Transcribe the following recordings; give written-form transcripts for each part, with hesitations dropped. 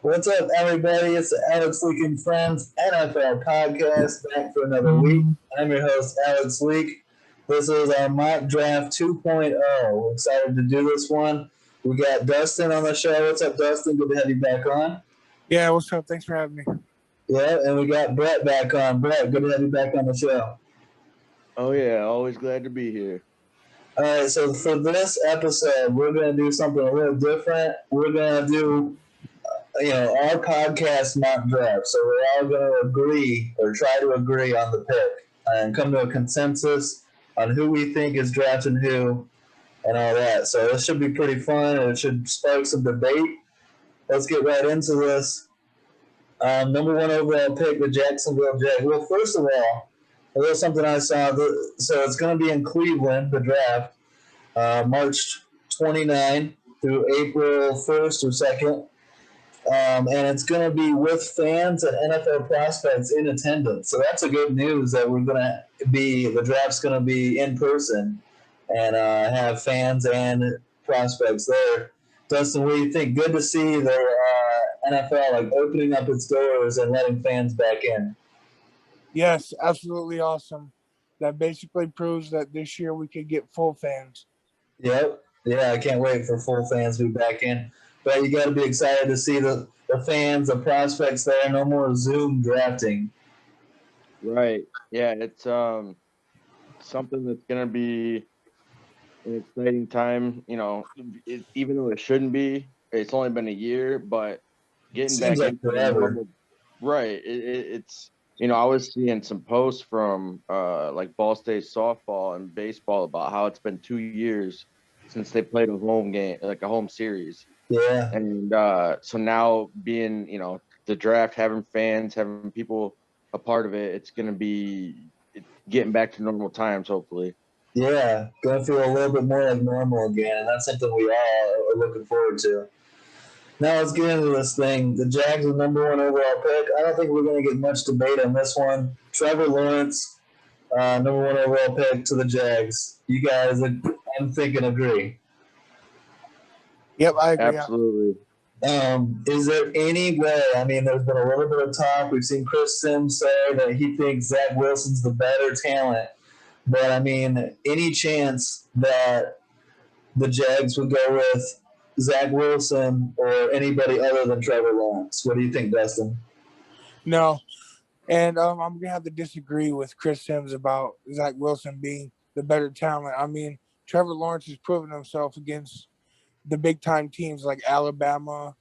What's up, everybody? It's the Alex Leak and Friends NFL podcast back for another week. I'm your host, Alex Leak. This is our mock draft 2.0. We're excited to do this one. We got Dustin on the show. What's up, Dustin? Good to have you back on. Yeah, what's up? Thanks for having me. Yeah, and we got Bret back on. Bret, good to have you back on the show. Oh yeah, always glad to be here. All right, so for this episode, we're going to do something a little different. We're going to do our podcast mock draft. So we're all going to agree or try to agree on the pick and come to a consensus on who we think is drafting who and all that. So this should be pretty fun and it should spark some debate. Let's get right into this. Number one overall pick, the Jacksonville Jags. Well, first of all, there's something I saw. So it's going to be in Cleveland, the draft, March 29 through April 1st or 2nd. And it's going to be with fans and NFL prospects in attendance. So that's a good news that the draft's going to be in person and have fans and prospects there. Dustin, what do you think? Good to see the NFL opening up its doors and letting fans back in. Yes, absolutely awesome. That basically proves that this year we could get full fans. Yep. Yeah, I can't wait for full fans to be back in. But you got to be excited to see the fans, the prospects there. No more Zoom drafting. Right. Yeah, it's something that's gonna be an exciting time. Even though it shouldn't be, it's only been a year, but getting back Seems like into the forever. normal. Right. It's I was seeing some posts from like Ball State softball and baseball about how it's been 2 years since they played a home game, like a home series. Yeah. And so now being, the draft, having fans, having people a part of it, it's going to be getting back to normal times, hopefully. Yeah, going to feel a little bit more like normal again, and that's something we all are looking forward to. Now let's get into this thing. The Jags are number one overall pick. I don't think we're going to get much debate on this one. Trevor Lawrence, number one overall pick to the Jags. You guys, I'm thinking, agree. Yep, I agree. Absolutely. Is there any way? I mean, there's been a little bit of talk. We've seen Chris Sims say that he thinks Zach Wilson's the better talent. But, I mean, any chance that the Jags would go with Zach Wilson or anybody other than Trevor Lawrence? What do you think, Dustin? No. And I'm going to have to disagree with Chris Sims about Zach Wilson being the better talent. I mean, Trevor Lawrence has proven himself against the big-time teams like Alabama,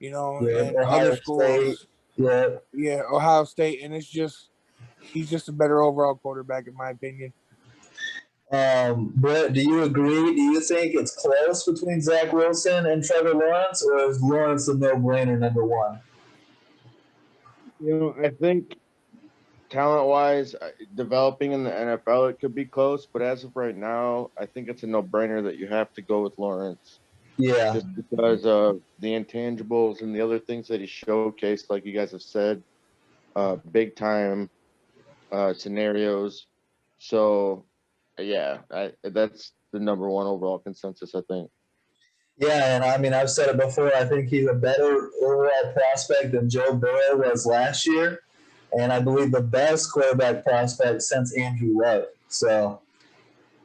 and Ohio other schools. State. Yeah, Ohio State. And he's just a better overall quarterback, in my opinion. Brett, do you agree? Do you think it's close between Zach Wilson and Trevor Lawrence, or is Lawrence a no-brainer number one? I think talent-wise, developing in the NFL, it could be close. But as of right now, I think it's a no-brainer that you have to go with Lawrence. Yeah. Just because of the intangibles and the other things that he showcased, like you guys have said, big-time scenarios. So, yeah, that's the number one overall consensus, I think. Yeah, and I mean, I've said it before. I think he's a better overall prospect than Joe Burrow was last year, and I believe the best quarterback prospect since Andrew Luck. So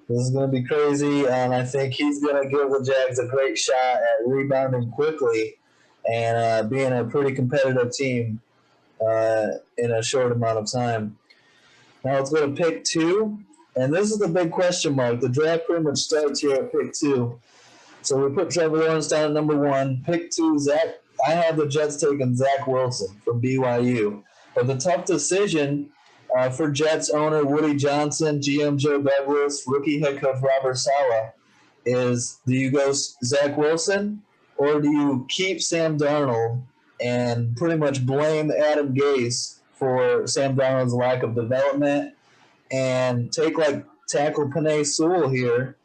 this is going to be crazy, and I think he's going to give the Jags a great shot at rebounding quickly and being a pretty competitive team in a short amount of time. Now let's go to pick 2, and this is the big question mark. The draft pretty much starts here at pick 2. So we put Trevor Lawrence down at number 1. Pick 2, Zach. I have the Jets taking Zach Wilson from BYU. But the tough decision for Jets owner Woody Johnson, GM Joe Douglas, rookie head coach Robert Saleh is, do you go Zach Wilson or do you keep Sam Darnold and pretty much blame Adam Gase for Sam Darnold's lack of development and take tackle Penei Sewell here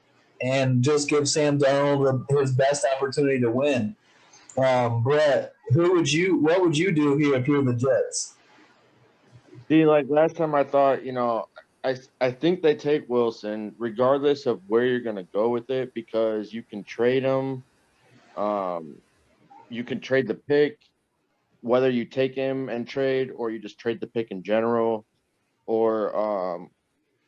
and just give Sam Darnold his best opportunity to win? Brett, what would you do here if you're the Jets? See, like last time I thought, I think they take Wilson regardless of where you're going to go with it because you can trade him. You can trade the pick. whether you take him and trade or you just trade the pick in general, or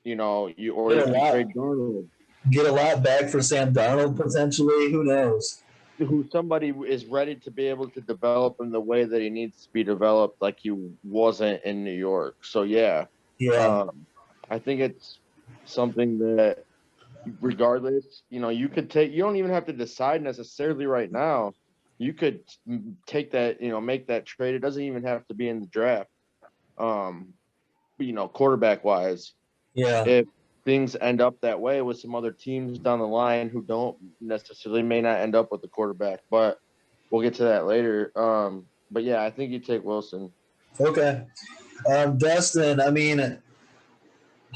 Get a if you lot, trade Darnold, get a lot back for Sam Darnold potentially. Who knows? who somebody is ready to be able to develop him the way that he needs to be developed, like he wasn't in New York. So yeah, Yeah, I think it's something that, regardless, you could take. You don't even have to decide necessarily right now. You could take that, make that trade. It doesn't even have to be in the draft. Um, quarterback wise, yeah. if things end up that way with some other teams down the line who don't necessarily may not end up with the quarterback, but we'll get to that later. But yeah, I think you take Wilson. Okay. Dustin, I mean,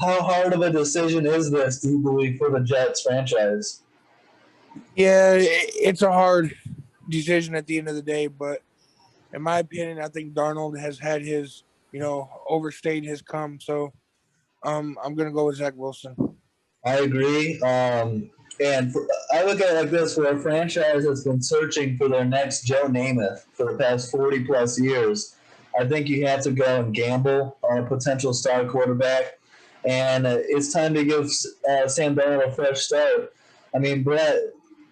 how hard of a decision is this, do you believe, for the Jets franchise? Yeah, it's a hard decision at the end of the day, but in my opinion, I think Darnold has had his, overstayed his come. So I'm gonna go with Zach Wilson. I agree. And I look at it like this: for a franchise that's been searching for their next Joe Namath for the past 40 plus years, I think you have to go and gamble on a potential star quarterback. And it's time to give Sam Darnold a fresh start. I mean, Brett,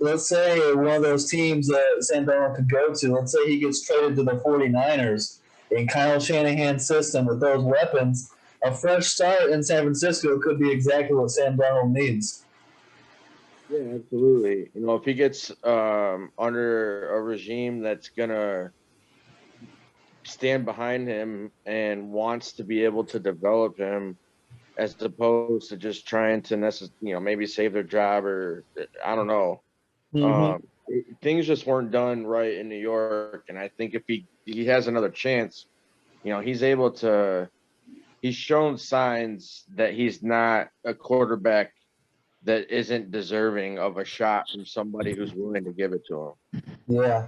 let's say one of those teams that Sam Darnold could go to, let's say he gets traded to the 49ers in Kyle Shanahan's system with those weapons. A fresh start in San Francisco could be exactly what Sam Darnold needs. Yeah, absolutely. If he gets under a regime that's gonna stand behind him and wants to be able to develop him, as opposed to just trying to maybe save their job, or I don't know. Mm-hmm. Things just weren't done right in New York, and I think if he has another chance, he's able to. He's shown signs that he's not a quarterback that isn't deserving of a shot from somebody who's willing to give it to him. Yeah.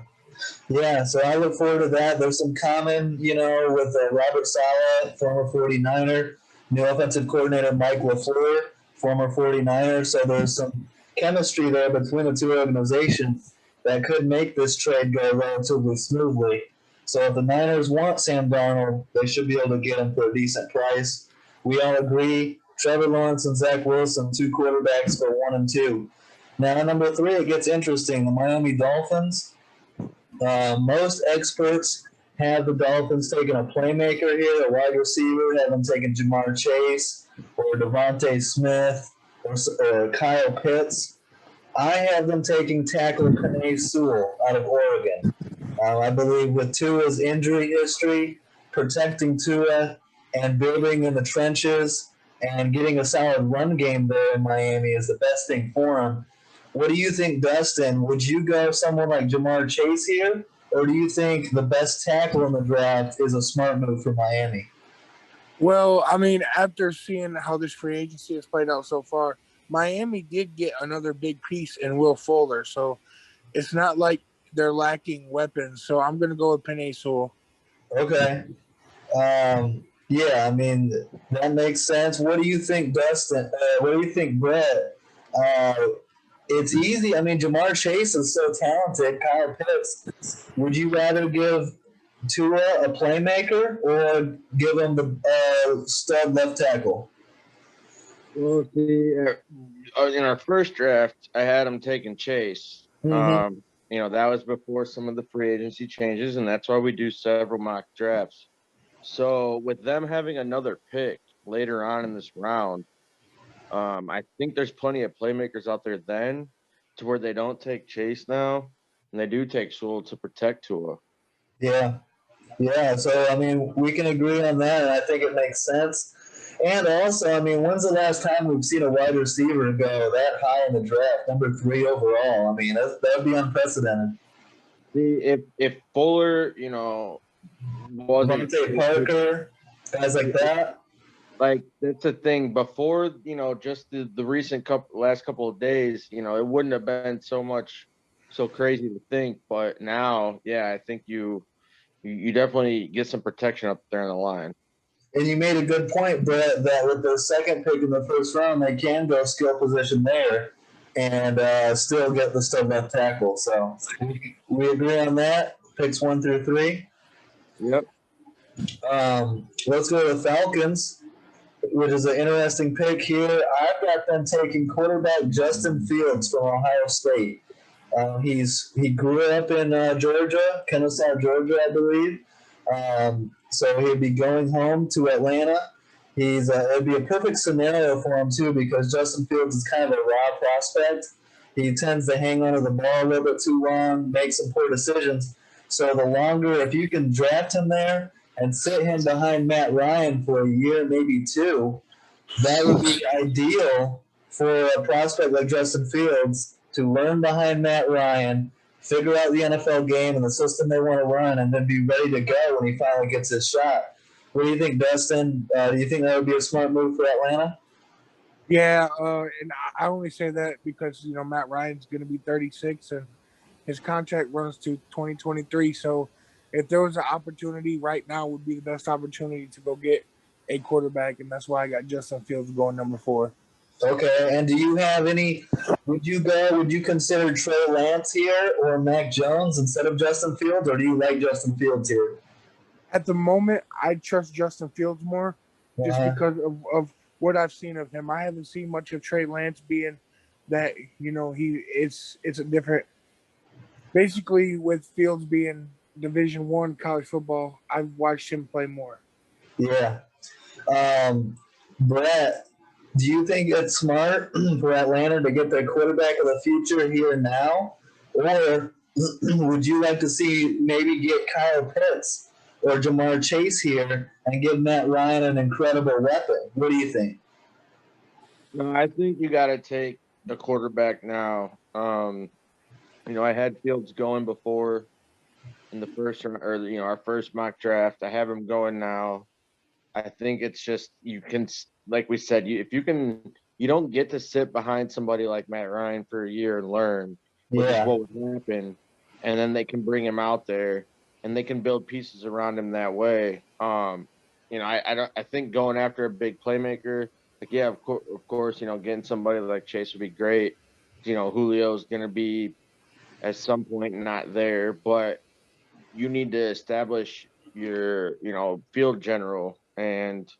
Yeah, so I look forward to that. There's some common, with Robert Saleh, former 49er, new offensive coordinator Mike LaFleur, former 49er. So there's some chemistry there between the two organizations that could make this trade go relatively smoothly. So if the Niners want Sam Darnold, they should be able to get him for a decent price. We all agree Trevor Lawrence and Zach Wilson, two quarterbacks for 1 and 2. Now, number 3, it gets interesting. The Miami Dolphins. Most experts have the Dolphins taking a playmaker here, a wide receiver, have them taking Jamar Chase or Devontae Smith or Kyle Pitts. I have them taking tackle Penei Sewell out of Oregon. I believe with Tua's injury history, protecting Tua and building in the trenches and getting a solid run game there in Miami is the best thing for him. What do you think, Dustin? Would you go someone like Jamar Chase here, or do you think the best tackle in the draft is a smart move for Miami? Well, I mean, after seeing how this free agency has played out so far, Miami did get another big piece in Will Fuller, so it's not like they're lacking weapons. So I'm going to go with Penei Sewell. Okay. Yeah, I mean, that makes sense. What do you think, Dustin? What do you think, Brett? Uh, it's easy. I mean, Jamar Chase is so talented. Kyle Pitts. Would you rather give Tua a playmaker or give him the stud left tackle? Well, see, in our first draft, I had him taking Chase. Mm-hmm. That was before some of the free agency changes, and that's why we do several mock drafts. So with them having another pick later on in this round, I think there's plenty of playmakers out there then to where they don't take Chase now, and they do take Sewell to protect Tua. Yeah. Yeah. So, I mean, we can agree on that, and I think it makes sense. And also, I mean, when's the last time we've seen a wide receiver go that high in the draft, number 3 overall? I mean, that would be unprecedented. See, if Fuller, wasn't Devontae Parker, guys like that. like that's the thing. Before, just the recent last couple of days, it wouldn't have been so crazy to think. But now, yeah, I think you definitely get some protection up there in the line. And you made a good point, Brett, that with the second pick in the first round, they can go skill position there and still get the stud left tackle. So we agree on that. Picks 1 through 3. Yep. Let's go to the Falcons, which is an interesting pick here. I've got them taking quarterback Justin Fields from Ohio State. He grew up in Georgia, Kennesaw, Georgia, I believe. So he'd be going home to Atlanta. It'd be a perfect scenario for him too because Justin Fields is kind of a raw prospect. He tends to hang onto the ball a little bit too long, make some poor decisions. So the longer, if you can draft him there and sit him behind Matt Ryan for a year, maybe two, that would be ideal for a prospect like Justin Fields to learn behind Matt Ryan, figure out the NFL game and the system they want to run, and then be ready to go when he finally gets his shot. What do you think, Dustin? Do you think that would be a smart move for Atlanta? Yeah, and I only say that because Matt Ryan's going to be 36 and his contract runs to 2023. So if there was an opportunity right now, would be the best opportunity to go get a quarterback, and that's why I got Justin Fields going number 4. Okay, and do you have any? Would you consider Trey Lance here or Mac Jones instead of Justin Fields, or do you like Justin Fields here? At the moment, I trust Justin Fields more just Uh, because of what I've seen of him. I haven't seen much of Trey Lance being that, it's a different. Basically, with Fields being Division I college football, I've watched him play more. yeah. Bret, do you think it's smart for Atlanta to get their quarterback of the future here now? Or would you like to see maybe get Kyle Pitts or Jamar Chase here and give Matt Ryan an incredible weapon? What do you think? No, I think you got to take a quarterback now. I had Fields going before in the first or our first mock draft. I have him going now. I think it's just you can, like we said, you don't get to sit behind somebody like Matt Ryan for a year and learn, which is Yeah. what would happen, and then they can bring him out there and they can build pieces around him that way. I think going after a big playmaker, like yeah, of course, getting somebody like Chase would be great. Julio's gonna be at some point not there, but you need to establish your, field general. And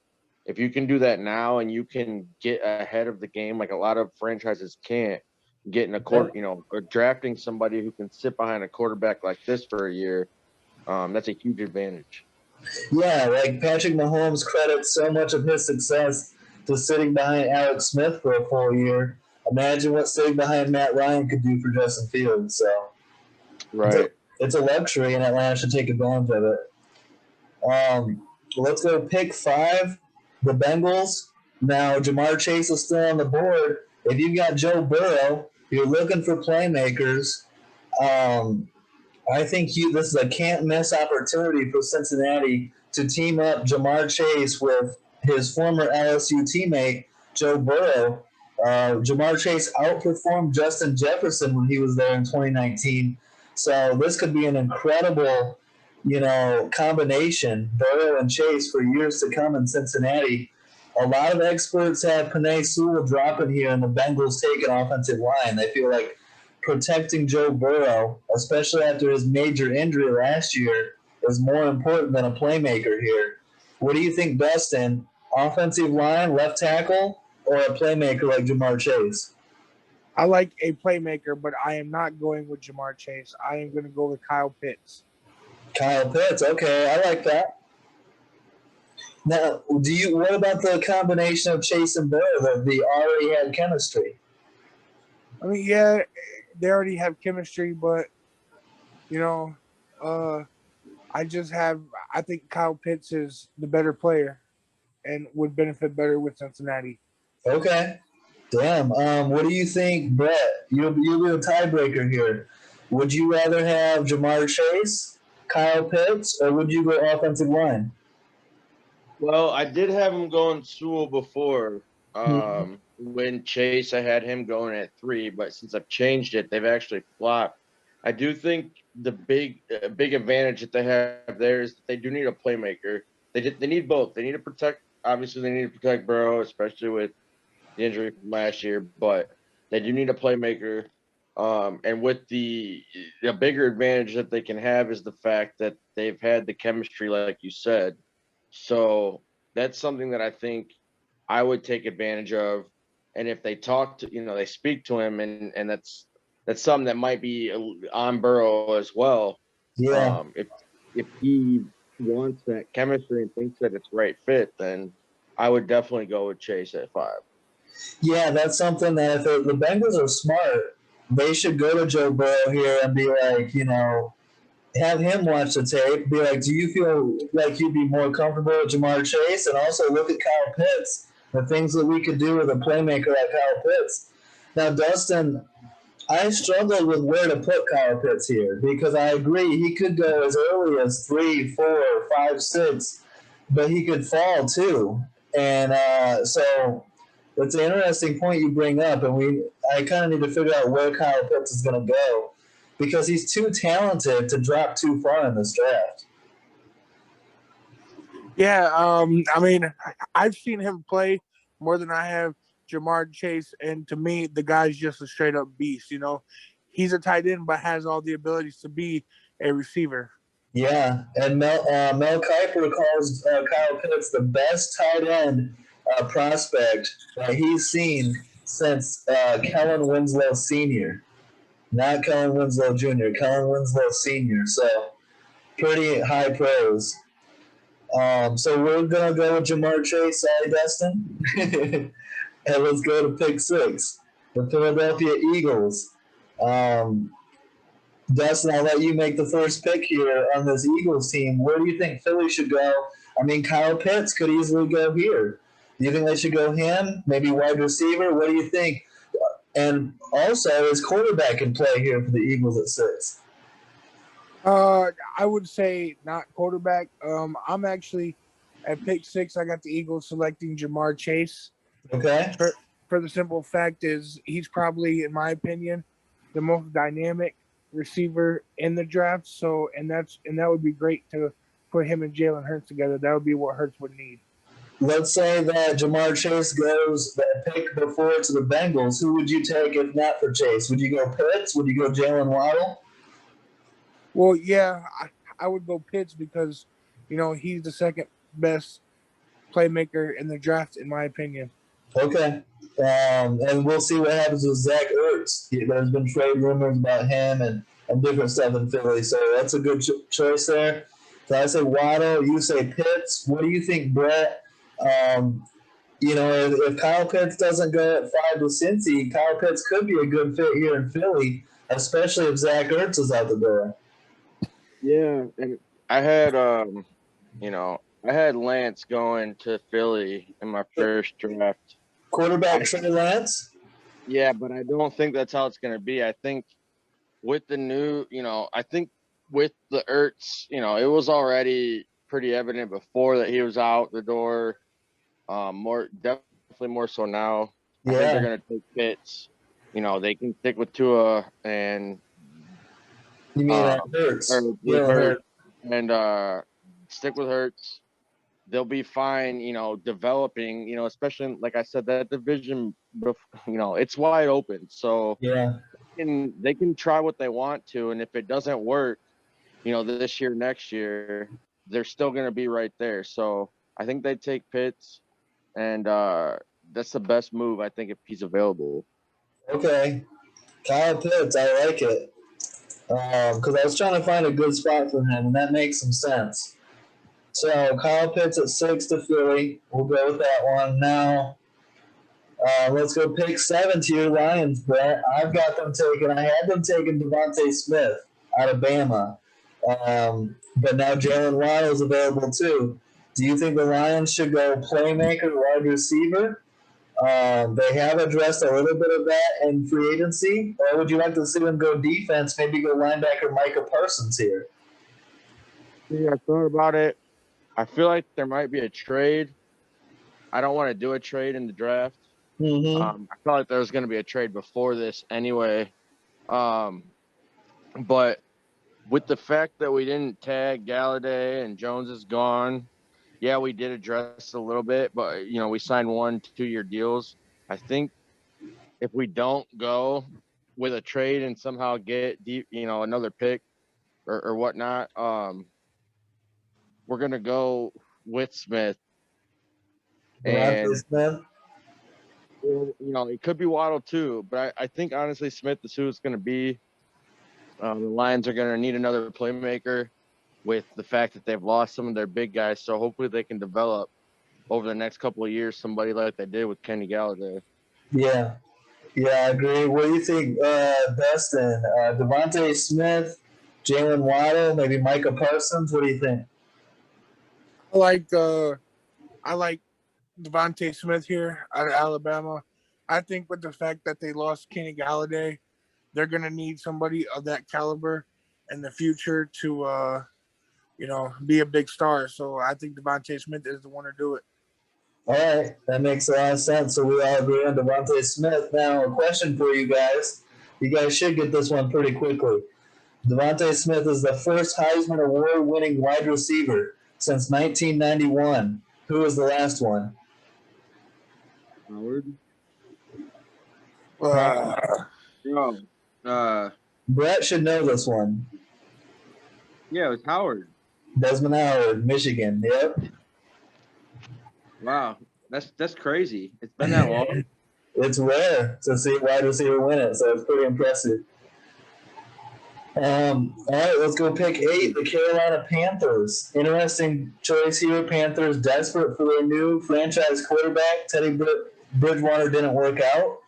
if you can do that now and you can get ahead of the game, like a lot of franchises can't, getting a quarter, or drafting somebody who can sit behind a quarterback like this for a year, that's a huge advantage. Yeah, like Patrick Mahomes credits so much of his success to sitting behind Alex Smith for a full year. Imagine what sitting behind Matt Ryan could do for Justin Fields. So Right. it's a luxury, and Atlanta should take advantage of it. Let's go pick 5, the Bengals. Now, Jamar Chase is still on the board. If you've got Joe Burrow, you're looking for playmakers. Um, I think this is a can't miss opportunity for Cincinnati to team up Jamar Chase with his former LSU teammate, Joe Burrow. Jamar Chase outperformed Justin Jefferson when he was there in 2019. So this could be an incredible, combination, Burrow and Chase, for years to come in Cincinnati. A lot of experts have Penei Sewell dropping here and the Bengals taking offensive line. They feel like protecting Joe Burrow, especially after his major injury last year, is more important than a playmaker here. What do you think, Dustin? Offensive line, left tackle, or a playmaker like Jamar Chase? I like a playmaker, but I am not going with Jamar Chase. I am going to go with Kyle Pitts. Kyle Pitts, okay, I like that. Now, what about the combination of Chase and Burrow? They already had chemistry. I mean, yeah, they already have chemistry, but I think Kyle Pitts is the better player and would benefit better with Cincinnati. Okay. Damn. What do you think, Bret? You'll be the tiebreaker here. Would you rather have Jamar Chase, Kyle Pitts, or would you go offensive line? Well, I did have him going Sewell before. Mm-hmm. When Chase, I had him going at 3, but since I've changed it, they've actually flopped. I do think the big advantage that they have there is that they do need a playmaker. They need both. They need to protect. Obviously, they need to protect Burrow, especially with the injury from last year. But they do need a playmaker. And with the bigger advantage that they can have is the fact that they've had the chemistry, like you said. So that's something that I think I would take advantage of. And if they talk to, they speak to him, and that's something that might be on Burrow as well. Yeah. If he wants that chemistry and thinks that it's right fit, then I would definitely go with Chase at 5. Yeah, that's something that if the Bengals are smart, they should go to Joe Burrow here and be like, have him watch the tape, be like, do you feel like you'd be more comfortable with Jamar Chase? And also look at Kyle Pitts, the things that we could do with a playmaker like Kyle Pitts. Now, Dustin, I struggled with where to put Kyle Pitts here because I agree he could go as early as 3, 4, 5, 6, but he could fall too. And so it's an interesting point you bring up, and I kind of need to figure out where Kyle Pitts is going to go because he's too talented to drop too far in this draft. Yeah, I mean, I've seen him play more than I have Jamar Chase, and to me, the guy's just a straight up beast. He's a tight end, but has all the abilities to be a receiver. Yeah, and Mel Kiper calls Kyle Pitts the best tight end prospect that he's seen since Kellen Winslow Sr., not Kellen Winslow Jr., Kellen Winslow Sr. So pretty high praise. So we're going to go with Jamar Chase. Sorry, Dustin. And let's go to pick 6, the Philadelphia Eagles. Dustin, I'll let you make the first pick here on this Eagles team. Where do you think Philly should go? I mean, Kyle Pitts could easily go here. Do you think they should go him? Maybe wide receiver? What do you think? And also, is quarterback in play here for the Eagles at 6? I would say not quarterback. I'm actually at pick 6. I got the Eagles selecting Jamar Chase. Okay. For the simple fact is he's probably, in my opinion, the most dynamic receiver in the draft. So, and that would be great to put him and Jalen Hurts together. That would be what Hurts would need. Let's say that Jamar Chase goes that pick before to the Bengals. Who would you take if not for Chase? Would you go Pitts? Would you go Jalen Waddle? Well, yeah, I would go Pitts because, he's the second best playmaker in the draft, in my opinion. Okay. And we'll see what happens with Zach Ertz. There's been trade rumors about him and different stuff in Philly, so that's a good choice there. So I say Waddle, you say Pitts. What do you think, Bret? If Kyle Pitts doesn't go at 5 to Cincy, Kyle Pitts could be a good fit here in Philly, especially if Zach Ertz is out the door. Yeah, and I had Lance going to Philly in my first draft. Quarterback Trey Lance? Yeah, but I don't think that's how it's going to be. I think with the new, I think with the Ertz, it was already pretty evident before that he was out the door. Definitely more so now. Yeah. I think they're going to take Pitts. They can stick with Tua and you mean Hurts? Hurts and stick with Hurts. They'll be fine, developing, especially like I said, that division, it's wide open. So yeah, they can try what they want to, and if it doesn't work, this year, next year, they're still going to be right there. So I think they take Pitts, and that's the best move, I think, if he's available. Okay, Kyle Pitts, I like it because I was trying to find a good spot for him, and that makes some sense. So Kyle Pitts at 6 to Philly. We'll go with that one now. Let's go pick 7 to your Lions, Bret. I've got them taken. I had them taking Devontae Smith out of Bama. But now Jalen Waddle is available too. Do you think the Lions should go playmaker, wide receiver? They have addressed a little bit of that in free agency. Or would you like to see them go defense, maybe go linebacker Micah Parsons here? Yeah, I thought about it. I feel like there might be a trade. I don't want to do a trade in the draft. Mm-hmm. I felt like there was going to be a trade before this anyway. But with the fact that we didn't tag Galladay and Jones is gone, yeah, we did address a little bit, but, we signed 1 2-year deals. I think if we don't go with a trade and somehow get deep, another pick or whatnot, we're gonna go with Smith. Devontae And Smith. it could be Waddle too, but I think honestly Smith is who it's gonna be. The Lions are gonna need another playmaker with the fact that they've lost some of their big guys, so hopefully they can develop over the next couple of years somebody like they did with Kenny Galladay. Yeah. Yeah, I agree. What do you think, Dustin? Devontae Smith, Jalen Waddle, maybe Micah Parsons. What do you think? I like Devontae Smith here out of Alabama. I think with the fact that they lost Kenny Galladay, they're going to need somebody of that caliber in the future to, be a big star. So I think Devontae Smith is the one to do it. All right, that makes a lot of sense. So we all agree on Devontae Smith. Now, a question for you guys. You guys should get this one pretty quickly. Devontae Smith is the first Heisman Award-winning wide receiver since 1991. Who was the last one? Howard. Bret should know this one. Yeah, it was Howard. Desmond Howard, Michigan. Yep. Wow, that's crazy. It's been that long. It's rare to see a wide receiver win it, so it's pretty impressive. All right, let's go pick 8, the Carolina Panthers. Interesting choice here. Panthers desperate for their new franchise quarterback. Teddy Bridgewater didn't work out.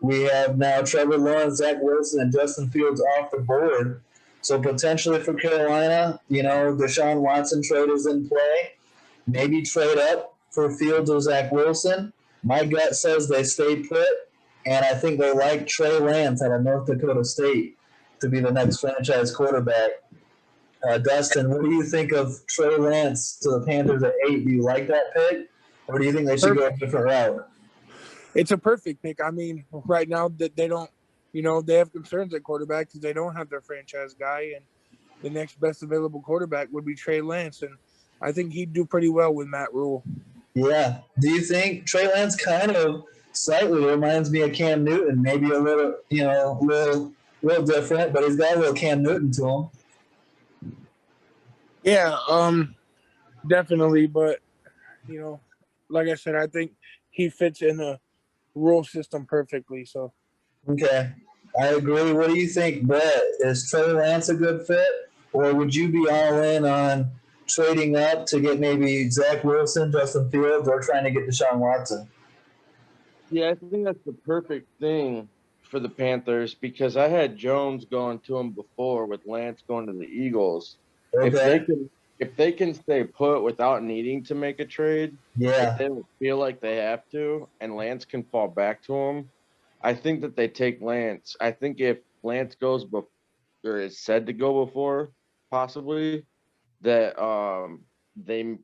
We have now Trevor Lawrence, Zach Wilson, and Justin Fields off the board. So potentially for Carolina, Deshaun Watson trade is in play. Maybe trade up for Fields or Zach Wilson. My gut says they stay put, and I think they like Trey Lance out of North Dakota State to be the next franchise quarterback. Dustin, what do you think of Trey Lance to the Panthers at 8? Do you like that pick, or do you think they should go a different route? It's a perfect pick. I mean, right now that they don't, they have concerns at quarterback because they don't have their franchise guy, and the next best available quarterback would be Trey Lance, and I think he'd do pretty well with Matt Rule. Yeah. Do you think Trey Lance kind of slightly reminds me of Cam Newton? Maybe a little, little different, but he's got a little Cam Newton to him. Yeah, definitely. But like I said, I think he fits in the Rule system perfectly. So. Okay, I agree. What do you think, Bret? Is Trey Lance a good fit, or would you be all in on trading up to get maybe Zach Wilson, Justin Fields, or trying to get Deshaun Watson? Yeah, I think that's the perfect thing for the Panthers because I had Jones going to him before with Lance going to the Eagles. Okay. If they can stay put without needing to make a trade, yeah, if they don't feel like they have to, and Lance can fall back to him, I think that they take Lance. I think if Lance goes before, or is said to go before, possibly, that they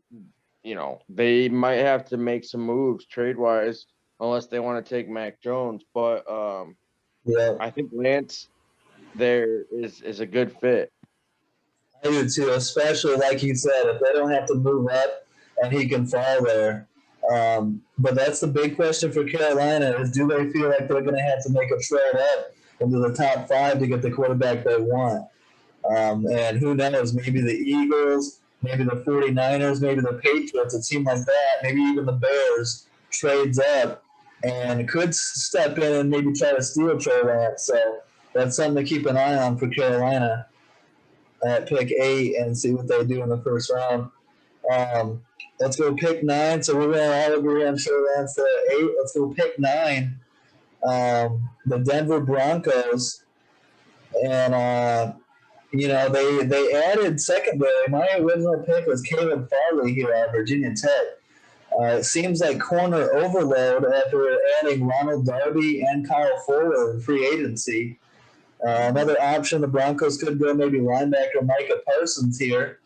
might have to make some moves trade wise unless they want to take Mac Jones. But I think Lance there is a good fit. I do too, especially like you said, if they don't have to move up and he can fall there. But that's the big question for Carolina is do they feel like they're going to have to make a trade up into the top 5 to get the quarterback they want? And who knows, maybe the Eagles, maybe the 49ers, maybe the Patriots, a team like that, maybe even the Bears trades up and could step in and maybe try to steal Trey Lance. So that's something to keep an eye on for Carolina at pick 8 and see what they do in the first round. Let's go pick 9. So we're going to all agree on Trey Lance at 8. Let's go pick 9. The Denver Broncos. And, they added secondary. My original pick was Caleb Farley here at Virginia Tech. It seems like corner overload after adding Ronald Darby and Kyle Fuller in free agency. Another option, the Broncos could go maybe linebacker Micah Parsons here.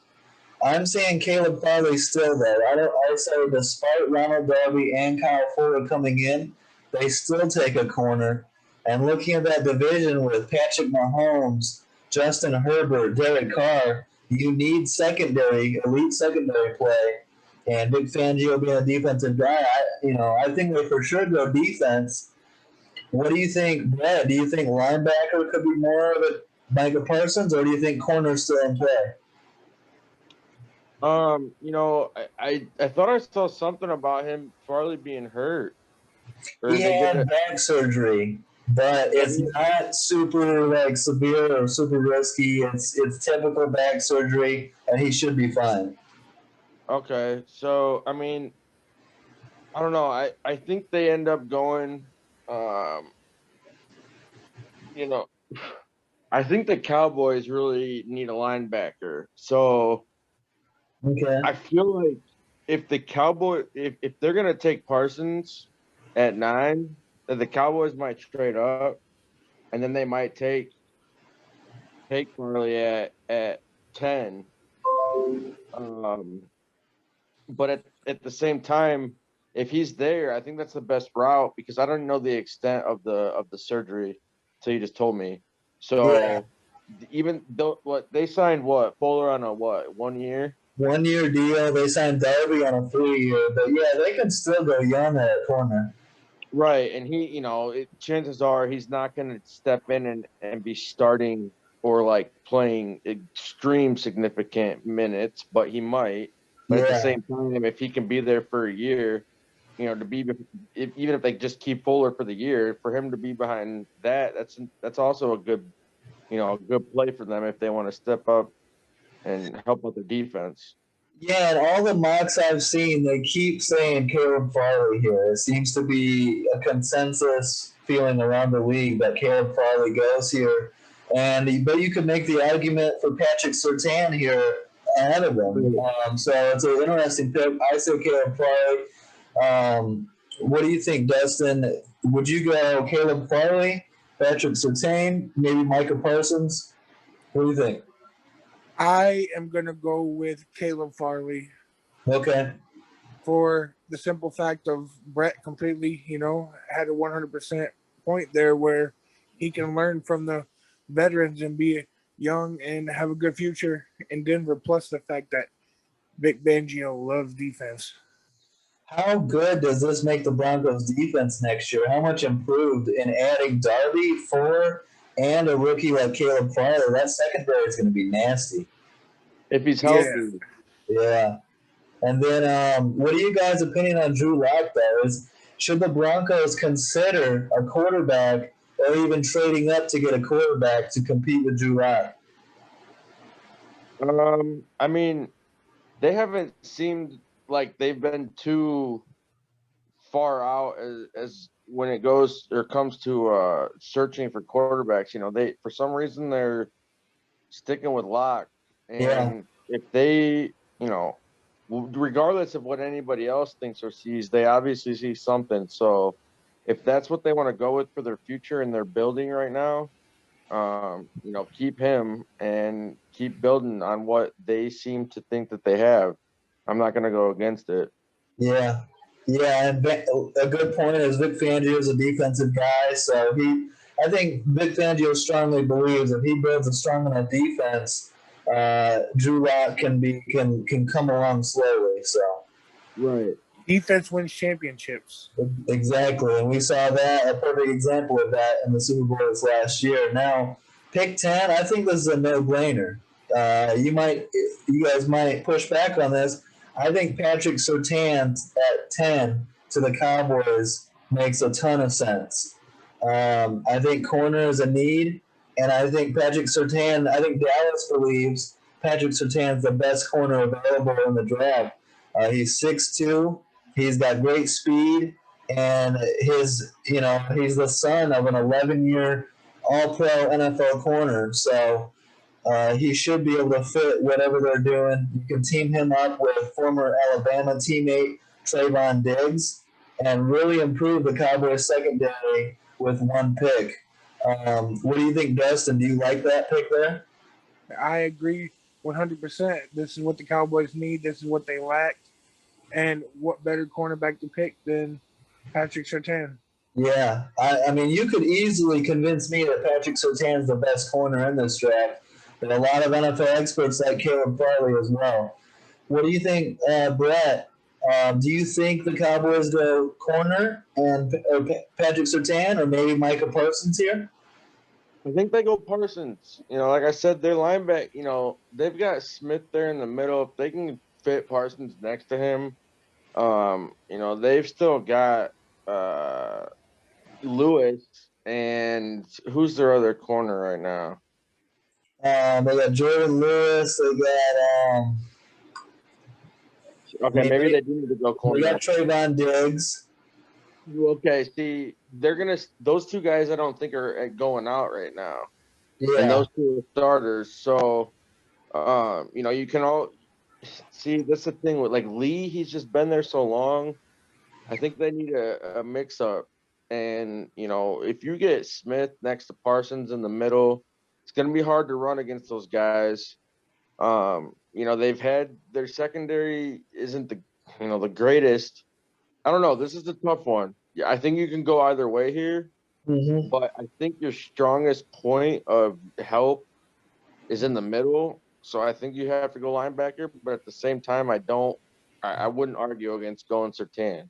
I'm saying Caleb Farley still though. I say despite Ronald Darby and Kyle Fuller coming in, they still take a corner. And looking at that division with Patrick Mahomes, Justin Herbert, Derek Carr, you need elite secondary play. And Vic Fangio being a defensive guy, I think they for sure go defense. What do you think, Bret? Do you think linebacker could be more of a Micah Parsons, or do you think corner's still in play? I thought I saw something about him Farley being hurt. Or He they get had it. back surgery, but it's not super severe or super risky. It's typical back surgery, and he should be fine. Okay, so I mean, I don't know. I think they end up going. Um, you know, I think the Cowboys really need a linebacker. So Okay. I feel like if they're gonna take Parsons at 9, then the Cowboys might trade up, and then they might take Farley at 10. Um, but at the same time, if he's there, I think that's the best route because I don't know the extent of the surgery till you just told me. Yeah. So even though what they signed Fuller on a 1 year? 1 year deal. They signed Darby on a 3 year, but yeah, they can still go young at corner. Right, and chances are he's not going to step in and be starting or like playing extreme significant minutes, but he might. But at the Yeah. same time, if he can be there for a year, to be even if they just keep Fuller for the year, for him to be behind that's also a good play for them if they want to step up and help out the defense. Yeah, and all the mocks I've seen, they keep saying Caleb Farley here. It seems to be a consensus feeling around the league that Caleb Farley goes here. But you could make the argument for Patrick Surtain here ahead of him. So it's an interesting pick. I say Caleb Farley. What do you think, Dustin? Would you go Caleb Farley, Patrick Surtain, maybe Micah Parsons? What do you think? I am going to go with Caleb Farley Okay. for the simple fact of Bret completely, had a 100% point there where he can learn from the veterans and be young and have a good future in Denver. Plus the fact that Vic Fangio loves defense. How good does this make the Broncos defense next year? How much improved in adding Darby, Fuller, and a rookie like Caleb Farley? That secondary is going to be nasty. If he's Yeah. healthy. Yeah. And then what are you guys' opinion on Drew Lock, though? Should the Broncos consider a quarterback or even trading up to get a quarterback to compete with Drew Lock? I mean, they haven't seemed like they've been too far out as when it goes or comes to searching for quarterbacks. They for some reason they're sticking with Locke, Yeah. and if they, regardless of what anybody else thinks or sees, they obviously see something. So if that's what they want to go with for their future and they're building right now, keep him and keep building on what they seem to think that they have. I'm not going to go against it. Yeah. Yeah, and a good point is Vic Fangio is a defensive guy, so I think Vic Fangio strongly believes if he builds a strong enough defense, Drew Lock can come along slowly. So Right. Defense wins championships. exactly, and we saw a perfect example of that in the Super Bowl this last year. Now, pick 10, I think this is a no-brainer. You guys might push back on this. I think Patrick Surtain at 10 to the Cowboys makes a ton of sense. I think corner is a need, and I think Dallas believes Patrick Surtain is the best corner available in the draft. He's 6'2". He's got great speed, and he's the son of an 11-year All-Pro NFL corner. So he should be able to fit whatever they're doing. You can team him up with former Alabama teammate Trayvon Diggs and really improve the Cowboys secondary with one pick. What do you think, Dustin? Do you like that pick there? I agree 100%. This is what the Cowboys need. This is what they lack. And what better cornerback to pick than Patrick Surtain? Yeah. I mean, you could easily convince me that Patrick Surtain is the best corner in this draft. But a lot of NFL experts like Caleb Farley as well. What do you think, Bret? Do you think the Cowboys go corner and Patrick Surtain or maybe Micah Parsons here? I think they go Parsons. Like I said, their linebacker, they've got Smith there in the middle. If they can fit Parsons next to him, they've still got Lewis and who's their other corner right now? They got Jordan Lewis. They got Okay, maybe they do need to go they corner. got Trayvon Diggs. Okay, see, those two guys I don't think are going out right now. And Yeah. those two are starters. So, you can all see that's the thing with like Lee, he's just been there so long. I think they need a mix up. And, if you get Smith next to Parsons in the middle, it's going to be hard to run against those guys. They've had their secondary isn't the greatest. I don't know. This is a tough one. Yeah, I think you can go either way here, Mm-hmm. but I think your strongest point of help is in the middle. So I think you have to go linebacker, but at the same time, I wouldn't argue against going Sertan.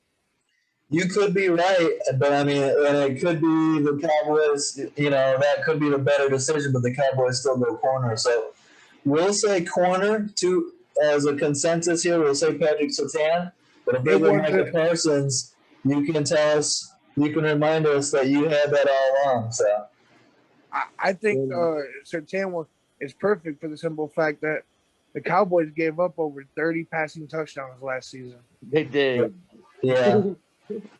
You could be right, but I mean, and it could be the Cowboys. That could be the better decision, but the Cowboys still go corner. So we'll say corner to as a consensus here. We'll say Patrick Surtain, but if they go Micah Parsons, you can tell us, you can remind us that you had that all along. So I think Surtain is perfect for the simple fact that the Cowboys gave up over 30 passing touchdowns last season. They did. Yeah.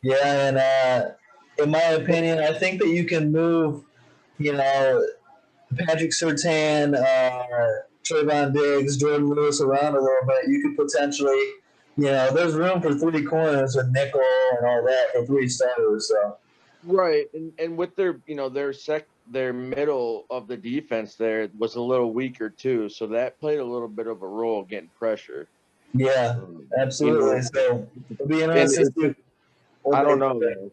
Yeah, and in my opinion, I think that you can move, Patrick Surtain, Trayvon Diggs, Jordan Lewis around a little bit. You could potentially, there's room for three corners with nickel and all that for three starters. So Right, and with their middle of the defense there was a little weaker too, so that played a little bit of a role getting pressure. yeah, absolutely. So it'll be interesting to see. I don't know.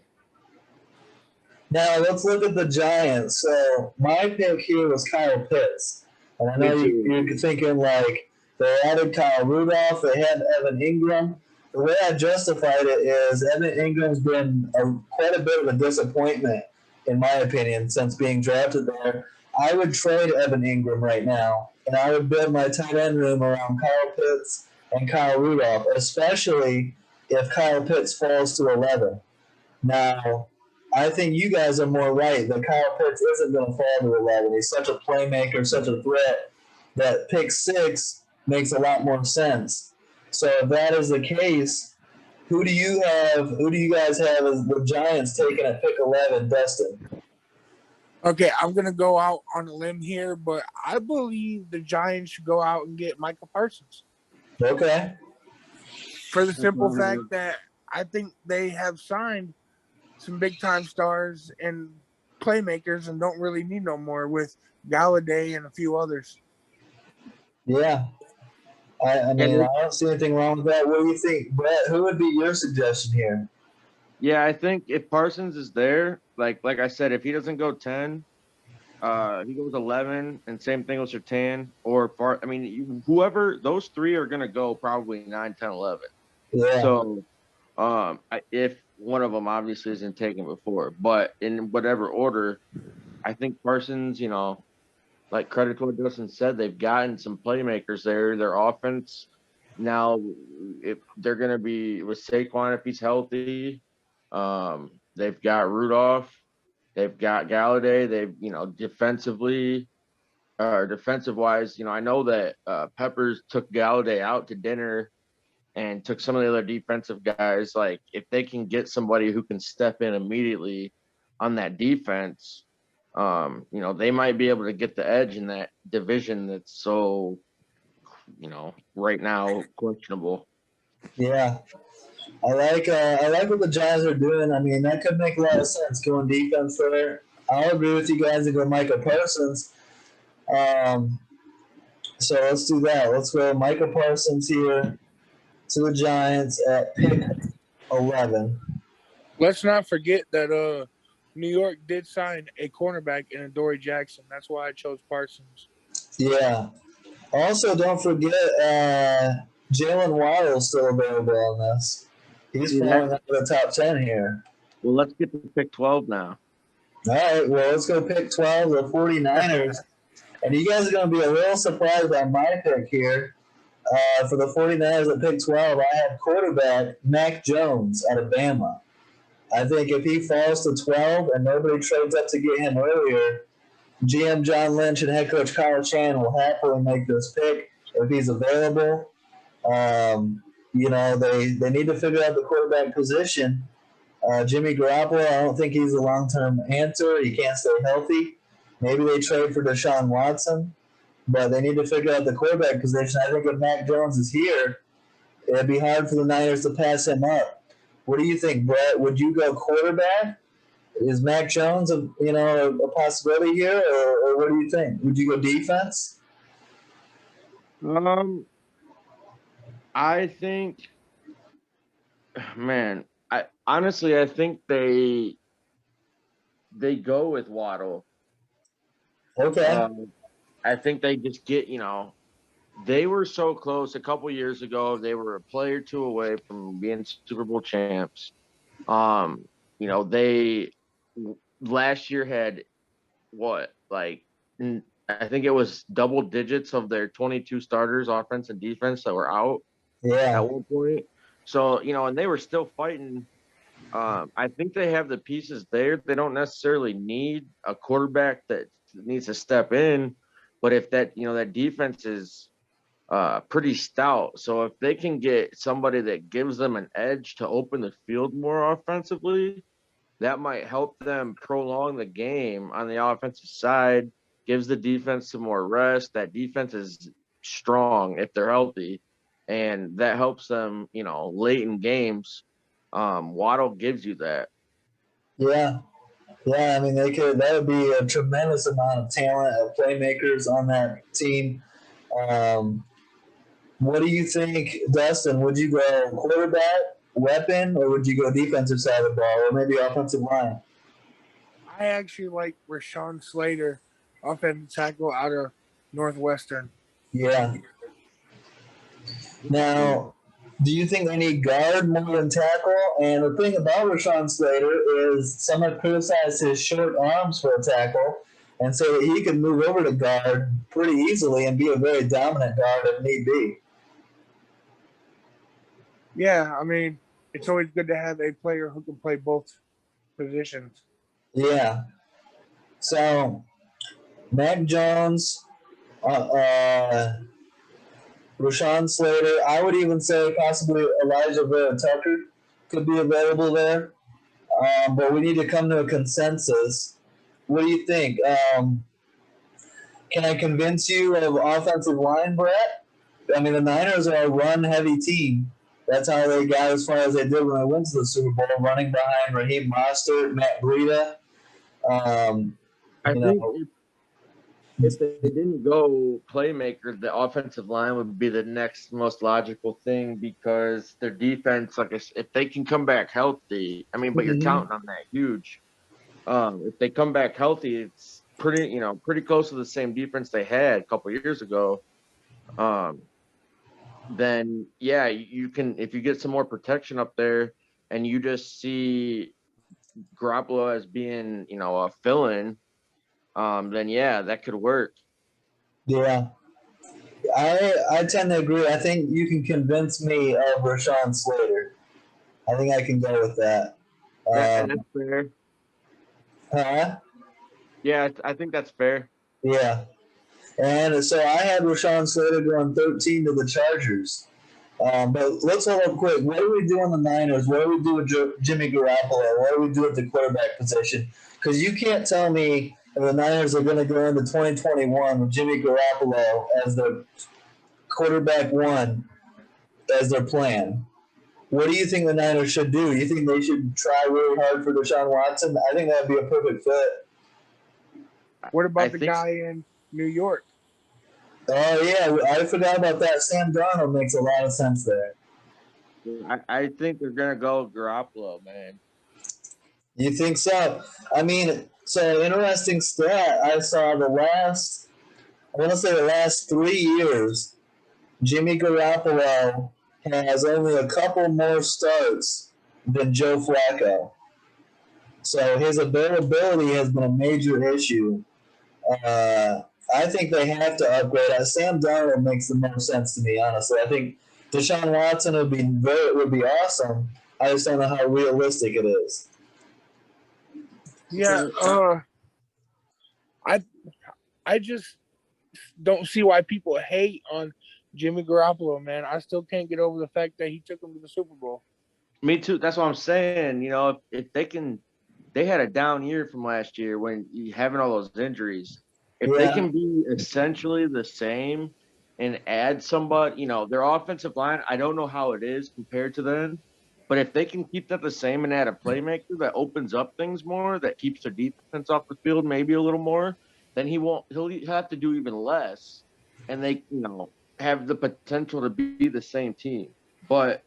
Now let's look at the Giants. So my pick here was Kyle Pitts, and I know you're thinking like they added Kyle Rudolph, they had Evan Ingram. The way I justified it is Evan Ingram's been quite a bit of a disappointment, in my opinion, since being drafted there. I would trade Evan Ingram right now, and I would build my tight end room around Kyle Pitts and Kyle Rudolph, especially if Kyle Pitts falls to 11. Now, I think you guys are more right that Kyle Pitts isn't going to fall to 11. He's such a playmaker, such a threat that pick 6 makes a lot more sense. So if that is the case, who do you guys have as the Giants taking at pick 11, Dustin? Okay, I'm going to go out on a limb here, but I believe the Giants should go out and get Micah Parsons. Okay. For the simple fact that I think they have signed some big-time stars and playmakers and don't really need no more with Galladay and a few others. Yeah. I mean, I don't see anything wrong with that. What do you think, Bret? Who would be your suggestion here? Yeah, I think if Parsons is there, like I said, if he doesn't go 10, he goes 11, and same thing with Surtain whoever, those three are going to go probably 9, 10, 11. Yeah. So if one of them obviously isn't taken before, but in whatever order, I think Parsons, like credit to what Dustin said, they've gotten some playmakers there. Their offense now, if they're going to be with Saquon if he's healthy, they've got Rudolph, they've got Galladay. They've defensive wise, I know that Peppers took Galladay out to dinner and took some of the other defensive guys. Like if they can get somebody who can step in immediately on that defense, they might be able to get the edge in that division that's so, right now questionable. Yeah. I like what the Giants are doing. I mean, that could make a lot of sense going defense there. I'll agree with you guys and go Micah Parsons. So let's do that. Let's go Micah Parsons here to the Giants at pick 11. Let's not forget that New York did sign a cornerback in Adoree Jackson. That's why I chose Parsons. Yeah. Also, don't forget Jalen Waddle's still available on this. He's falling out of the top 10 here. Well, let's get to pick 12 now. All right, well, let's go pick 12, the 49ers. And you guys are going to be a little surprised by my pick here. For the 49ers at pick 12, I have quarterback Mac Jones out of Bama. I think if he falls to 12 and nobody trades up to get him earlier, GM John Lynch and head coach Kyle Shanahan will happily make this pick if he's available. They need to figure out the quarterback position. Jimmy Garoppolo, I don't think he's a long-term answer. He can't stay healthy. Maybe they trade for Deshaun Watson, but they need to figure out the quarterback position. I think if Mac Jones is here, it'd be hard for the Niners to pass him up. What do you think, Bret? Would you go quarterback? Is Mac Jones a possibility here, or what do you think? Would you go defense? I think, man, I think they go with Waddle. Okay. I think they just get, they were so close a couple years ago. They were a play or two away from being Super Bowl champs. They last year had I think it was double digits of their 22 starters, offense and defense, that were out at one point. So, and they were still fighting. I think they have the pieces there. They don't necessarily need a quarterback that needs to step in, but if that defense is pretty stout. So if they can get somebody that gives them an edge to open the field more offensively, that might help them prolong the game on the offensive side, gives the defense some more rest. That defense is strong if they're healthy, and that helps them, late in games. Waddle gives you that. Yeah. Yeah, I mean, that would be a tremendous amount of talent of playmakers on that team. What do you think, Dustin? Would you go quarterback, weapon, or would you go defensive side of the ball, or maybe offensive line? I actually like Rashawn Slater, offensive tackle out of Northwestern. Yeah. Now, do you think they need guard more than tackle? And the thing about Rashawn Slater is some have criticized his short arms for a tackle and say that he can move over to guard pretty easily and be a very dominant guard if need be. Yeah, I mean, it's always good to have a player who can play both positions. Yeah. So, Mac Jones, Rashawn Slater. I would even say possibly Elijah Vera Tucker could be available there. But we need to come to a consensus. What do you think? Can I convince you of offensive line, Bret? I mean, the Niners are a run-heavy team. That's how they got as far as they did when they went to the Super Bowl, running behind Raheem Mostert, Matt Breida. I think if they didn't go playmaker, the offensive line would be the next most logical thing, because their defense, like if they can come back healthy, but you're counting on that huge. If they come back healthy, it's pretty close to the same defense they had a couple years ago. Then yeah, you can, if you get some more protection up there and you just see Garoppolo as being, a fill-in, then yeah, that could work. Yeah. I tend to agree. I think you can convince me of Rashawn Slater. I think I can go with that. And that's fair. Huh? Yeah, I think that's fair. Yeah. And so I had Rashawn Slater going 13 to the Chargers. But let's hold up quick. What do we do on the Niners? What do we do with Jimmy Garoppolo? What do we do at the quarterback position? Because you can't tell me the Niners are going to go into 2021 with Jimmy Garoppolo as their quarterback one, as their plan. What do you think the Niners should do? You think they should try really hard for Deshaun Watson? I think that would be a perfect fit. What about the guy in New York? Oh, yeah. I forgot about that. Sam Darnold makes a lot of sense there. I think they're going to go Garoppolo, man. You think so? I mean, so interesting stat. I saw the last 3 years, Jimmy Garoppolo has only a couple more starts than Joe Flacco. So his availability has been a major issue. Uh, I think they have to upgrade. Sam Darnold makes the most sense to me, honestly. I think Deshaun Watson would be awesome. I just don't know how realistic it is. Yeah, I just don't see why people hate on Jimmy Garoppolo, man. I still can't get over the fact that he took him to the Super Bowl. Me too. That's what I'm saying. You know, if they can, they had a down year from last year when you having all those injuries. If they can be essentially the same and add somebody, you know, their offensive line, I don't know how it is compared to then, but if they can keep that the same and add a playmaker that opens up things more, that keeps their defense off the field maybe a little more, then he'll have to do even less, and they, you know, have the potential to be the same team. But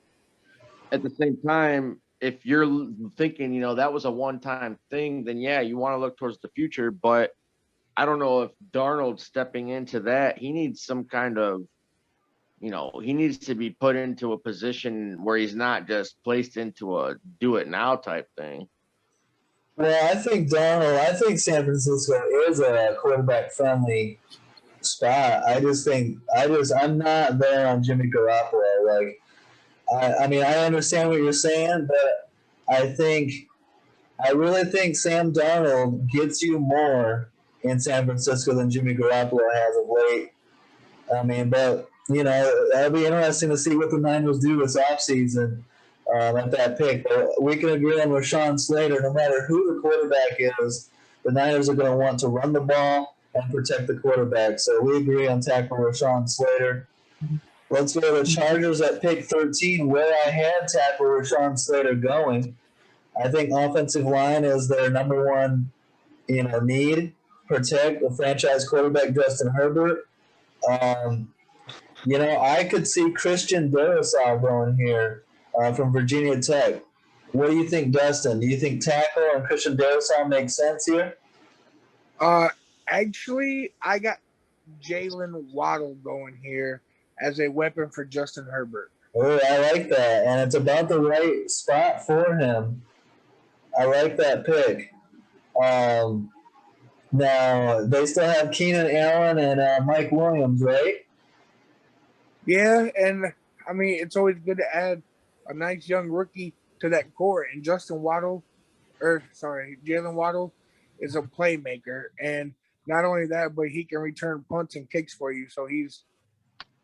at the same time, if you're thinking, you know, that was a one-time thing, then yeah, you want to look towards the future. But I don't know if Darnold stepping into that, he needs some kind of, you know, he needs to be put into a position where he's not just placed into a do it now type thing. Well, I think San Francisco is a quarterback friendly spot. I'm not there on Jimmy Garoppolo. Like, I mean, I understand what you're saying, but I really think Sam Darnold gets you more in San Francisco than Jimmy Garoppolo has of late. I mean, but you know, that'll be interesting to see what the Niners do this offseason at that pick. But we can agree on Rashawn Slater. No matter who the quarterback is, the Niners are going to want to run the ball and protect the quarterback. So we agree on tackling Rashawn Slater. Let's go to the Chargers at pick 13, where I had tackle Rashawn Slater going. I think offensive line is their number one, need. Protect the franchise quarterback Justin Herbert. Um, I could see Christian Darrisaw going here from Virginia Tech. What do you think, Dustin? Do you think tackle and Christian Darrisaw make sense here? Actually, I got Jalen Waddle going here as a weapon for Justin Herbert. Oh, I like that, and it's about the right spot for him. I like that pick. Now they still have Keenan Allen and Mike Williams, right? Yeah, and I mean it's always good to add a nice young rookie to that core. And Jalen Waddle is a playmaker, and not only that, but he can return punts and kicks for you. So he's,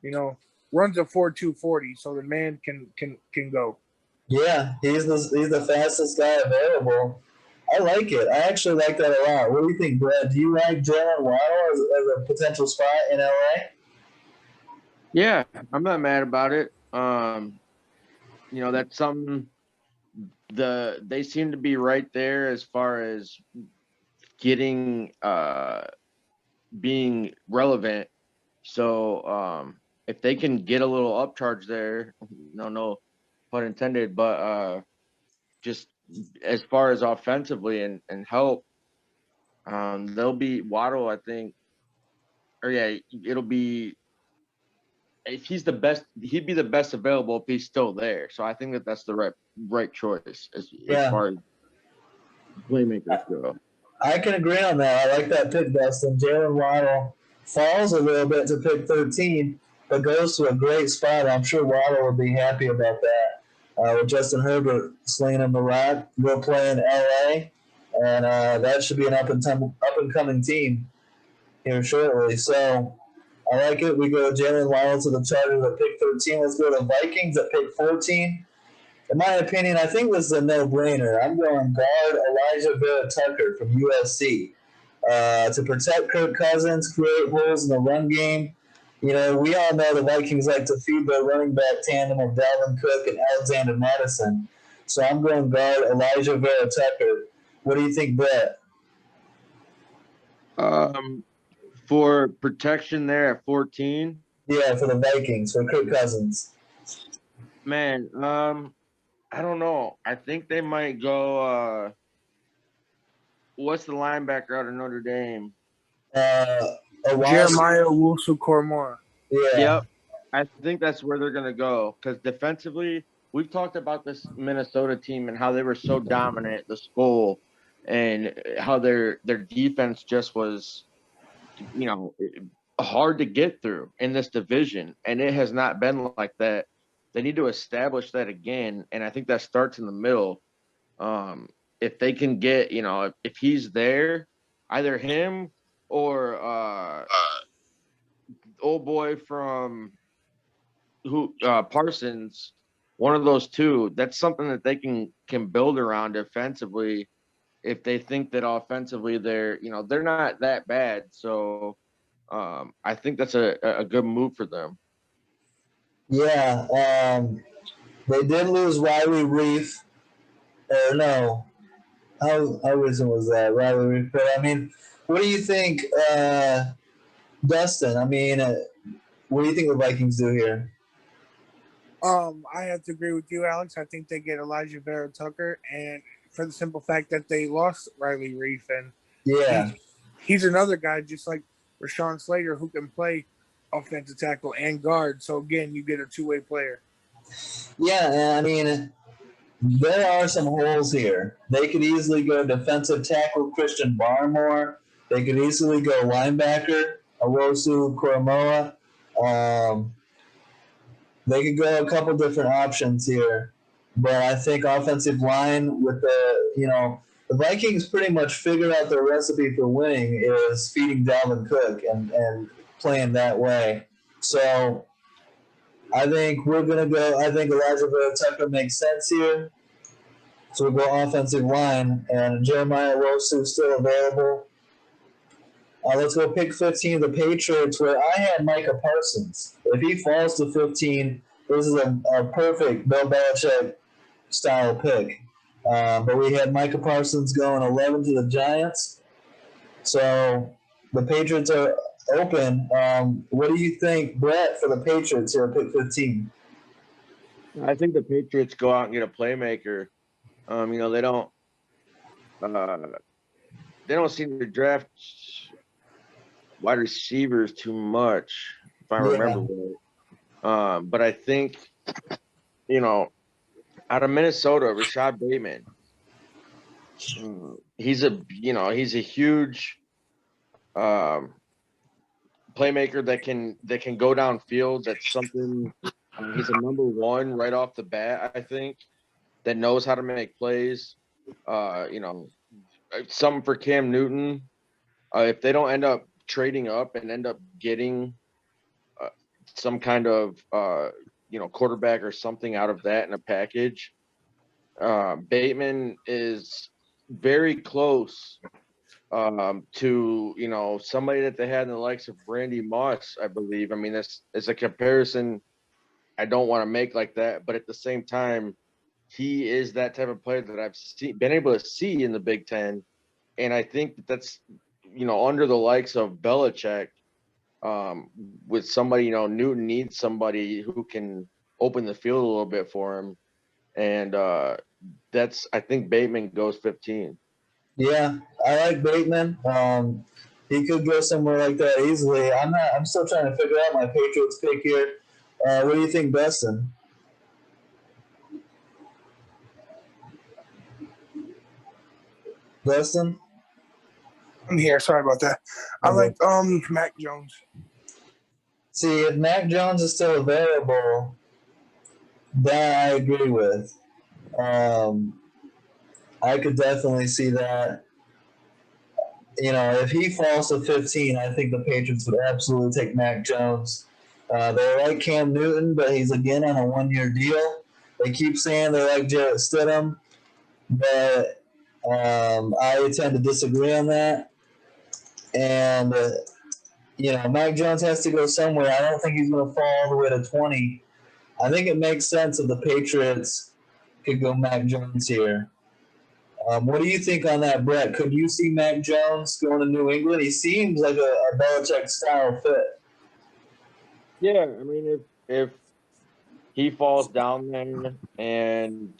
runs a 4.240, so the man can go. Yeah, he's the fastest guy available. I like it. I actually like that a lot. What do you think, Brett? Do you like Jalen Waddle as a potential spot in LA? Yeah, I'm not mad about it. That's something they seem to be right there as far as getting being relevant. So if they can get a little upcharge there, no pun intended, but just as far as offensively and help, they'll be Waddle, I think, or yeah, it'll be if he's the best, he'd be the best available if he's still there. So I think that's the right choice as far as playmakers go. I can agree on that. I like that pick, Dustin. Jalen Waddle falls a little bit to pick 13, but goes to a great spot. I'm sure Waddle will be happy about that. With Justin Herbert slinging him the rock, we'll play in LA, and that should be an up and coming team here shortly. So I like it. We go Jalen Waddle to the Chargers at pick 13. Let's go to Vikings at pick 14. In my opinion, I think this is a no-brainer. I'm going guard Elijah Vera Tucker from USC to protect Kirk Cousins, create holes in the run game. We all know the Vikings like to feed their running back tandem of Dalvin Cook and Alexander Madison. So I'm going guard Elijah Vera Tucker. What do you think, Brett? For protection there at 14. Yeah, for the Vikings, for Kirk Cousins. Man, I don't know. I think they might go. What's the linebacker out of Notre Dame? Jeremiah Owusu-Koramoah. Yeah. Yep. I think that's where they're going to go because defensively, we've talked about this Minnesota team and how they were so dominant, the Skull, and how their defense just was, you know, hard to get through in this division, and it has not been like that. They need to establish that again, and I think that starts in the middle. If they can get, you know, if he's there, either him or old boy from who Parsons, one of those two, that's something that they can build around defensively if they think that offensively they're, you know, they're not that bad. So I think that's a good move for them. Yeah, they did lose Riley Reef. Or no, how recent was that, Riley Reef? But I mean, what do you think, Dustin? I mean, what do you think the Vikings do here? I have to agree with you, Alex. I think they get Elijah Vera Tucker, and for the simple fact that they lost Riley Reef, and Yeah, he's another guy just like Rashawn Slater who can play offensive tackle and guard. So again, you get a two-way player. yeah, and I mean, there are some holes here. They could easily go defensive tackle Christian Barmore. They could easily go linebacker Awosu Koromoa. Um, they could go a couple different options here, but I think offensive line with the Vikings pretty much figured out their recipe for winning is feeding Dalvin Cook and playing that way. So I think we're gonna go. I think Elijah Vera Tucker makes sense here. So we'll go offensive line, and Jeremiah Wosu still available. Let's go pick 15 of the Patriots, where I had Micah Parsons. If he falls to 15, this is a perfect Bill Belichick style pick. But we had Micah Parsons going 11 to the Giants. So the Patriots are open. What do you think, Bret, for the Patriots here at pick 15? I think the Patriots go out and get a playmaker. You know, they don't seem to draft wide receivers too much, if I remember right. But I think, you know, out of Minnesota, Rashad Bateman, he's a huge playmaker that can go downfield. That's something. He's a number one right off the bat, I think, that knows how to make plays. You know, something for Cam Newton. If they don't end up trading up and end up getting some kind of quarterback or something out of that in a package, Bateman is very close to, you know, somebody that they had in the likes of Randy Moss, I believe. I mean, this is a comparison I don't want to make like that, but at the same time, he is that type of player that I've been able to see in the Big Ten, and I think that's, you know, under the likes of Belichick, with somebody, you know, Newton needs somebody who can open the field a little bit for him, and I think Bateman goes 15. Yeah, I like Bateman. He could go somewhere like that easily. I'm still trying to figure out my Patriots pick here. What do you think, Dustin? Dustin? I'm here. Sorry about that. I like Mac Jones. See, if Mac Jones is still available, that I agree with. I could definitely see that. You know, if he falls to 15, I think the Patriots would absolutely take Mac Jones. They like Cam Newton, but he's again on a 1-year deal. They keep saying they like Jarrett Stidham, but I tend to disagree on that. And, Mac Jones has to go somewhere. I don't think he's going to fall all the way to 20. I think it makes sense if the Patriots could go Mac Jones here. What do you think on that, Bret? Could you see Mac Jones going to New England? He seems like a Belichick style fit. Yeah, I mean, if he falls down there and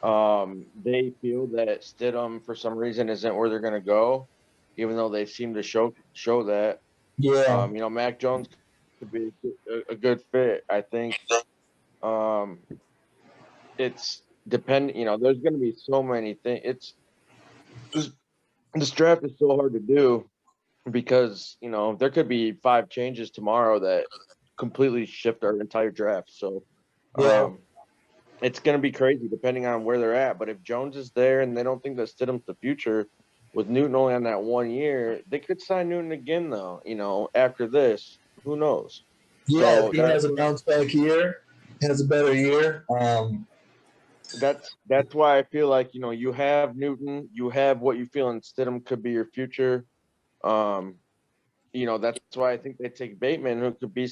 they feel that Stidham for some reason isn't where they're going to go, even though they seem to show that. Yeah. Mac Jones could be a good fit. I think it's dependent. There's going to be so many things. This draft is so hard to do because there could be 5 changes tomorrow that completely shift our entire draft. So Yeah. it's going to be crazy depending on where they're at. But if Jones is there and they don't think that Stidham's the future, with Newton only on that 1 year, they could sign Newton again though. After this, who knows? Yeah, if So he has a bounce back year, has a better year. that's why I feel like you have Newton, you have what you feel in Stidham could be your future. That's why I think they take Bateman, who could be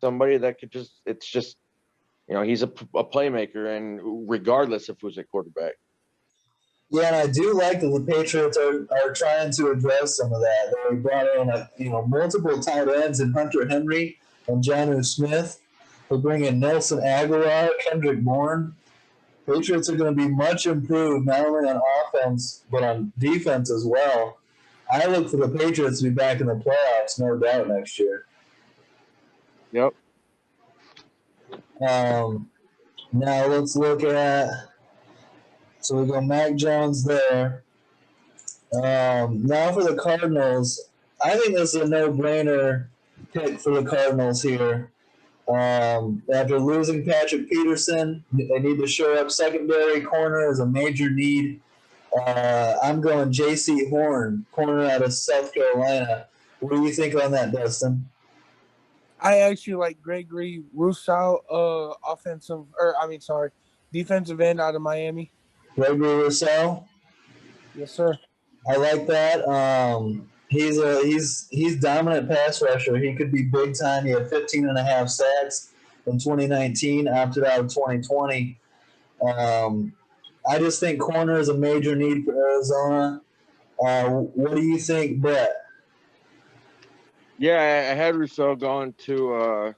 somebody that could it's just he's a playmaker, and regardless of who's at quarterback. Yeah, and I do like that the Patriots are trying to address some of that. They brought in multiple tight ends in Hunter Henry and Jonnu Smith. They bring in Nelson Aguilar, Kendrick Bourne. Patriots are going to be much improved, not only on offense, but on defense as well. I look for the Patriots to be back in the playoffs, no doubt, next year. Yep. Now let's look at. So we go Mac Jones there. Now for the Cardinals, I think this is a no-brainer pick for the Cardinals here. After losing Patrick Peterson, they need to shore up secondary. Corner is a major need. I'm going J.C. Horn, corner out of South Carolina. What do you think on that, Dustin? I actually like Gregory Rousseau, defensive end out of Miami. Gregory Rousseau? Yes, sir. I like that. He's dominant pass rusher. He could be big time. He had 15 and a half sacks in 2019, opted out of 2020. I just think corner is a major need for Arizona. What do you think, Bret? Yeah, I had Rousseau going to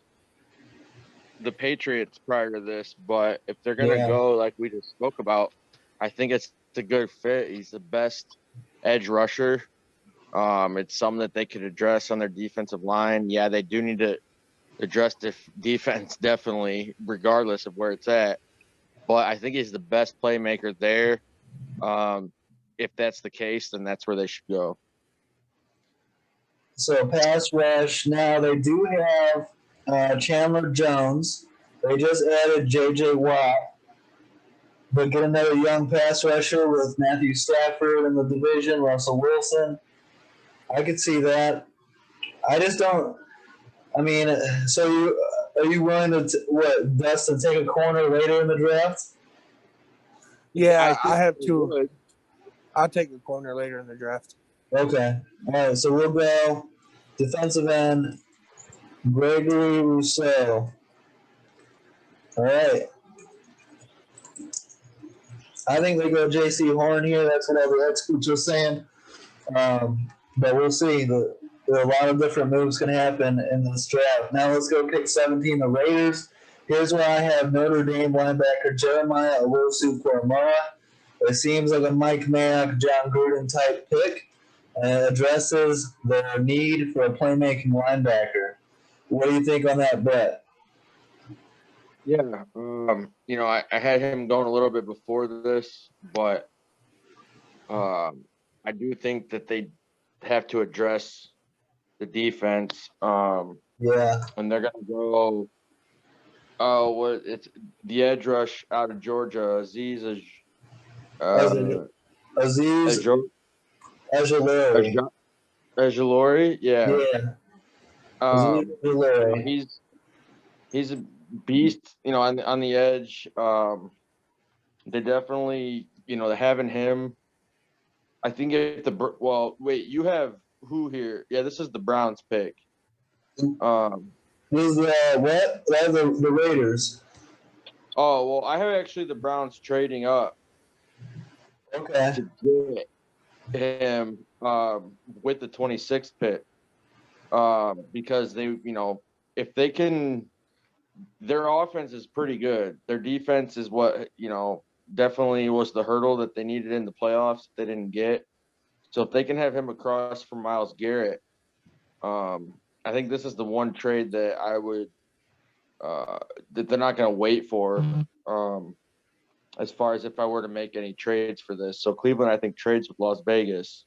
the Patriots prior to this, but if they're gonna go like we just spoke about, I think it's a good fit. He's the best edge rusher. It's something that they could address on their defensive line. Yeah, they do need to address defense definitely, regardless of where it's at. But I think he's the best playmaker there. If that's the case, then that's where they should go. So pass rush. Now they do have Chandler Jones. They just added J.J. Watt. But get another young pass rusher with Matthew Stafford in the division, Russell Wilson. I could see that. I just don't. I mean, so are you willing to Dustin, take a corner later in the draft? Yeah, I have to. I'll take a corner later in the draft. Okay. All right. So we'll go defensive end, Gregory Rousseau. All right. I think they go J.C. Horn here. That's what all the experts are saying. But we'll see. There are a lot of different moves can happen in this draft. Now let's go pick 17, the Raiders. Here's where I have Notre Dame linebacker Jeremiah Owusu-Koramoah. It seems like a Mike Mayock, John Gruden type pick, and it addresses their need for a playmaking linebacker. What do you think on that, Bret? Yeah, I had him going a little bit before this, but I do think that they have to address the defense. And they're gonna go. Oh, it's the edge rush out of Georgia, Aziz Ejulori. Yeah. He's a beast. On the edge. They definitely, having him. I think if you have who here? Yeah, this is the Browns pick. This is what? The Raiders. Oh, well, I have actually the Browns trading up. Okay. To get him with the 26th pick. Because they, if they can, their offense is pretty good. Their defense is what, definitely was the hurdle that they needed in the playoffs they didn't get. So if they can have him across from Myles Garrett, I I think this is the one trade that I would that they're not going to wait for. As far as if I were to make any trades for this, so Cleveland, I think, trades with Las Vegas,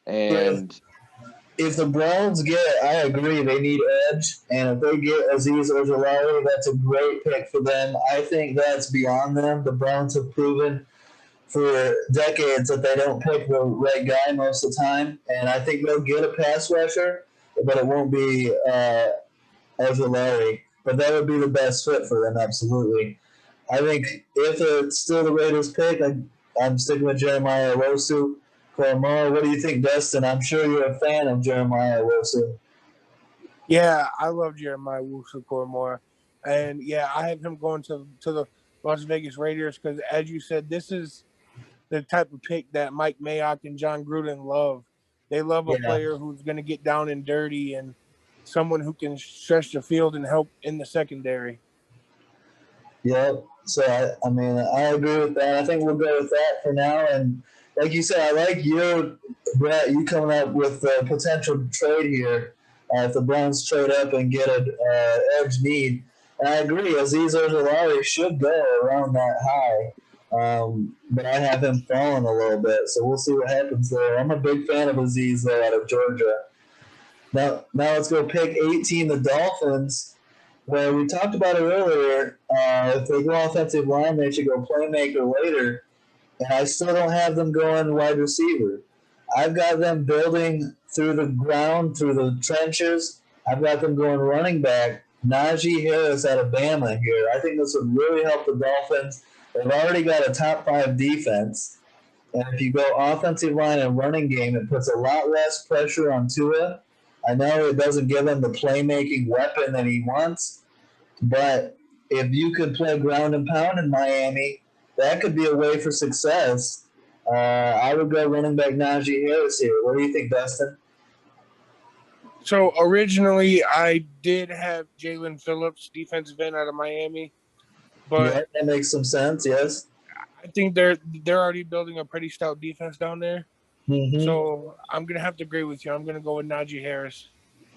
and if the Browns I agree, they need edge, and if they get Azeez Ojulari, that's a great pick for them. I think that's beyond them. The Browns have proven for decades that they don't pick the right guy most of the time, and I think they'll get a pass rusher, but it won't be Ojulari. But that would be the best fit for them, absolutely. I think if it's still the Raiders pick, I'm sticking with Jeremiah Owusu. Cormore, what do you think, Dustin? I'm sure you're a fan of Jeremiah Owusu. Yeah, I love Jeremiah Owusu-Koramoah. And yeah, I have him going to the Las Vegas Raiders because, as you said, this is the type of pick that Mike Mayock and John Gruden love. They love a Yeah. player who's going to get down and dirty and someone who can stretch the field and help in the secondary. Yep. So, I agree with that. I think we'll go with that for now. And like you said, I like your, Bret, you coming up with a potential trade here. If the Browns trade up and get an edge need. And I agree, Azeez Ojulari should go around that high. But I have him falling a little bit, so we'll see what happens there. I'm a big fan of Azeez, though, out of Georgia. Now let's go pick 18, the Dolphins. Where we talked about it earlier, if they go offensive line, they should go playmaker later. And I still don't have them going wide receiver. I've got them building through the ground, through the trenches. I've got them going running back. Najee Harris out of Bama here. I think this would really help the Dolphins. They've already got a top 5 defense. And if you go offensive line and running game, it puts a lot less pressure on Tua. I know it doesn't give him the playmaking weapon that he wants, but if you could play ground and pound in Miami, that could be a way for success. I would go running back Najee Harris here. What do you think, Dustin? So originally, I did have Jalen Phillips, defensive end out of Miami, but Yeah, that makes some sense. Yes. I think they're already building a pretty stout defense down there. Mm-hmm. So I'm gonna have to agree with you. I'm gonna go with Najee Harris.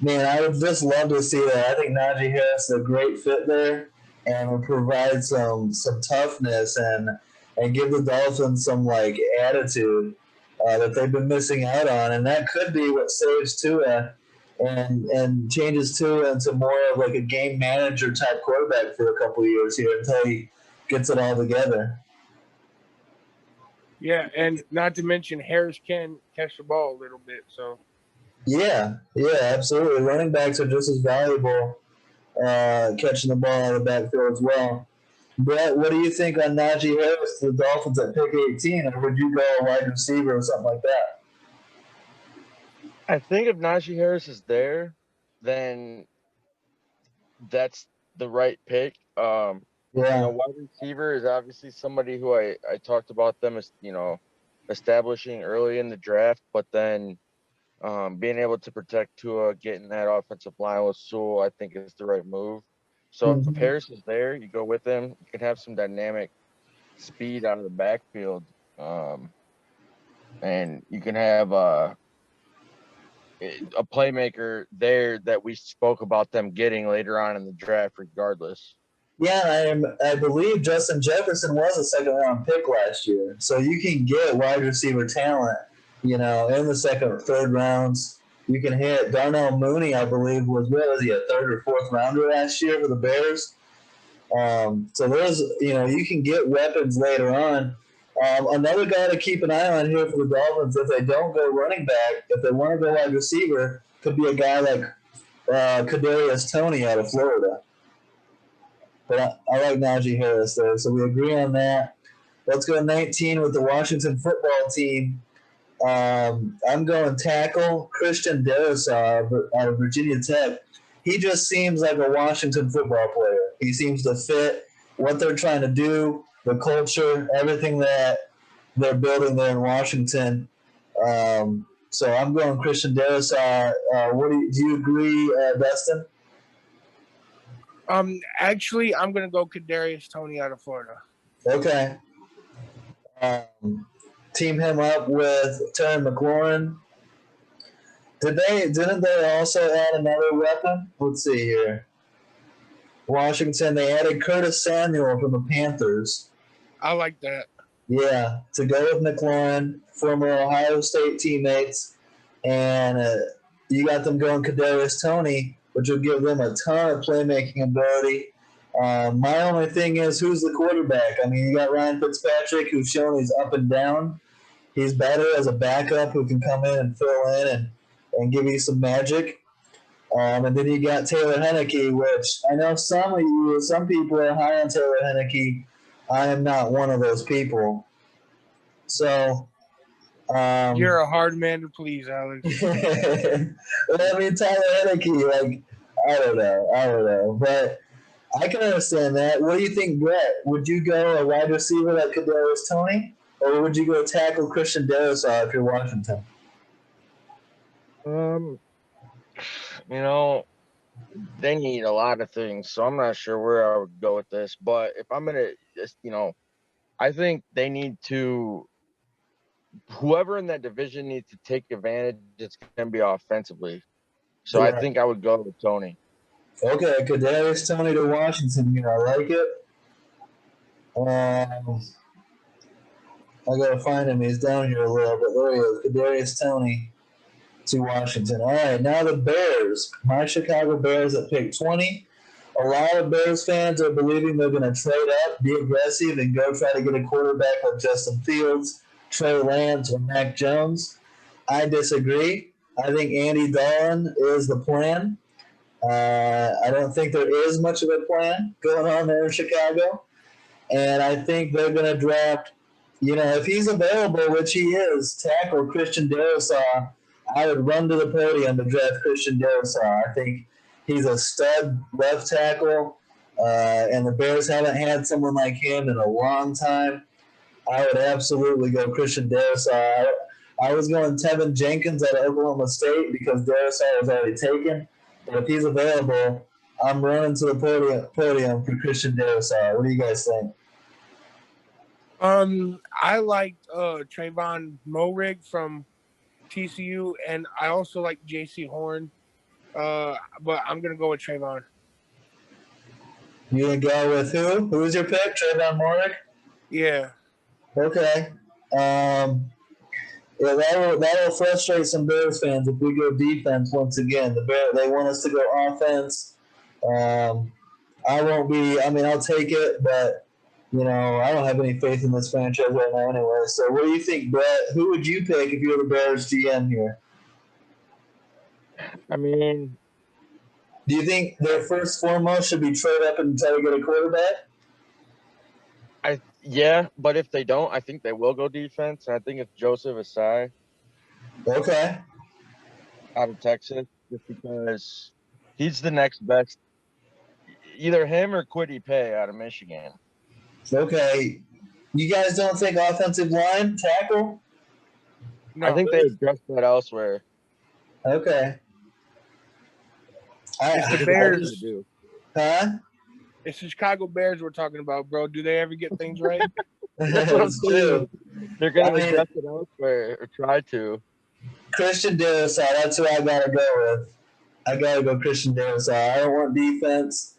Man, I would just love to see that. I think Najee Harris is a great fit there, and will provide some toughness and give the Dolphins some like attitude that they've been missing out on, and that could be what saves Tua and changes Tua into more of like a game manager type quarterback for a couple of years here until he gets it all together. Yeah, and not to mention Harris can catch the ball a little bit. So Yeah, absolutely. Running backs are just as valuable catching the ball out of the backfield as well. Bret, what do you think on Najee Harris to the Dolphins at pick 18, or would you go a wide receiver or something like that? I think if Najee Harris is there, then that's the right pick. Yeah. Wide receiver is obviously somebody who I talked about them as, establishing early in the draft, but then being able to protect Tua, getting that offensive line with Sewell, I think is the right move. So if Harris is there, you go with him. You can have some dynamic speed out of the backfield, and you can have a playmaker there that we spoke about them getting later on in the draft, regardless. Yeah, I believe Justin Jefferson was a second round pick last year. So you can get wide receiver talent, in the second or third rounds. You can hit Darnell Mooney, I believe, was he, a third or fourth rounder last year for the Bears? So there's, you can get weapons later on. Another guy to keep an eye on here for the Dolphins, if they don't go running back, if they want to go wide receiver, could be a guy like Kadarius Toney out of Florida. But I like Najee Harris there, so we agree on that. Let's go 19 with the Washington football team. I'm going tackle Christian Darrisaw out of Virginia Tech. He just seems like a Washington football player. He seems to fit what they're trying to do, the culture, everything that they're building there in Washington. So I'm going Christian Darrisaw. Do you agree, Dustin? Actually, I'm gonna go Kadarius Toney out of Florida. Okay. Team him up with Terry McLaurin. Didn't they also add another weapon? Let's see here. Washington, they added Curtis Samuel from the Panthers. I like that. Yeah, to go with McLaurin, former Ohio State teammates, and you got them going Kadarius Toney, which will give them a ton of playmaking ability. My only thing is, who's the quarterback? I mean, you got Ryan Fitzpatrick, who's shown he's up and down. He's better as a backup who can come in and fill in and give you some magic. And then you got Taylor Henneke, which I know some people are high on Taylor Henneke. I am not one of those people. So, You're a hard man to please, Alex. well, I mean, Tyler Henneke, like, I don't know. But I can understand that. What do you think, Bret? Would you go a wide receiver like Kadarius Toney? Or would you go tackle Christian Darrisaw if you're Washington? They need a lot of things, so I'm not sure where I would go with this. But if I'm gonna just, I think they need to. Whoever in that division needs to take advantage, it's gonna be offensively. So I think I would go with Toney. Okay, Kadarius Toney to Washington here. I like it. I gotta find him. He's down here a little bit. There he is. Kadarius Toney to Washington. All right, now the Bears. My Chicago Bears at pick 20. A lot of Bears fans are believing they're going to trade up, be aggressive, and go try to get a quarterback like Justin Fields, Trey Lance, or Mac Jones. I disagree. I think Andy Dalton is the plan. I don't think there is much of a plan going on there in Chicago. And I think they're going to draft, if he's available, which he is, tackle Christian Darrisaw. I would run to the podium to draft Christian Darrisaw. I think he's a stud left tackle, and the Bears haven't had someone like him in a long time. I would absolutely go Christian Darrisaw. I was going Tevin Jenkins out of Oklahoma State because Darrisaw was already taken. But if he's available, I'm running to the podium for Christian Darrisaw. What do you guys think? I liked Trayvon Moehrig from TCU, and I also like J.C. Horn. But I'm gonna go with Trayvon. You gonna go with who? Who's your pick? Trayvon Moehrig? Yeah. Okay. Yeah, that'll frustrate some Bears fans if we go defense once again. They want us to go offense. I won't be. I mean, I'll take it, but I don't have any faith in this franchise right now anyway. So, what do you think, Bret? Who would you pick if you were the Bears GM here? I mean, do you think their first foremost should be trade up and try to get a quarterback? Yeah, but if they don't, I think they will go defense. And I think it's Joseph Asai. Okay. Out of Texas, just because he's the next best. Either him or Kwity Paye out of Michigan. Okay. You guys don't think offensive line, tackle? No. I think they addressed that elsewhere. Okay. It's the Bears. Huh? It's the Chicago Bears we're talking about, bro. Do they ever get things right? That's true. They're going to address it elsewhere or try to. Christian Darrisaw, that's who I got to go with. I got to go Christian Darrisaw. I don't want defense.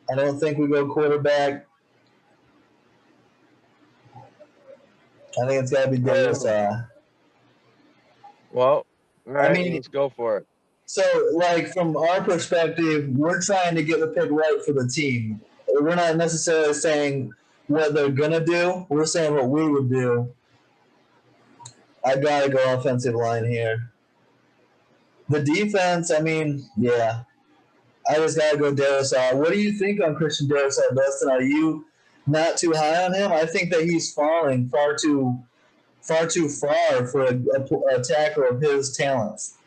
I don't think we go quarterback. I think it's got to be Darrisaw. Well, let's go for it. So, from our perspective, we're trying to get the pick right for the team. We're not necessarily saying what they're going to do. We're saying what we would do. I got to go offensive line here. The defense, I mean, yeah. I just got to go Darrisaw. What do you think on Christian Darrisaw, Dustin? Are you not too high on him? I think that he's falling far too far for a tackle of his talents.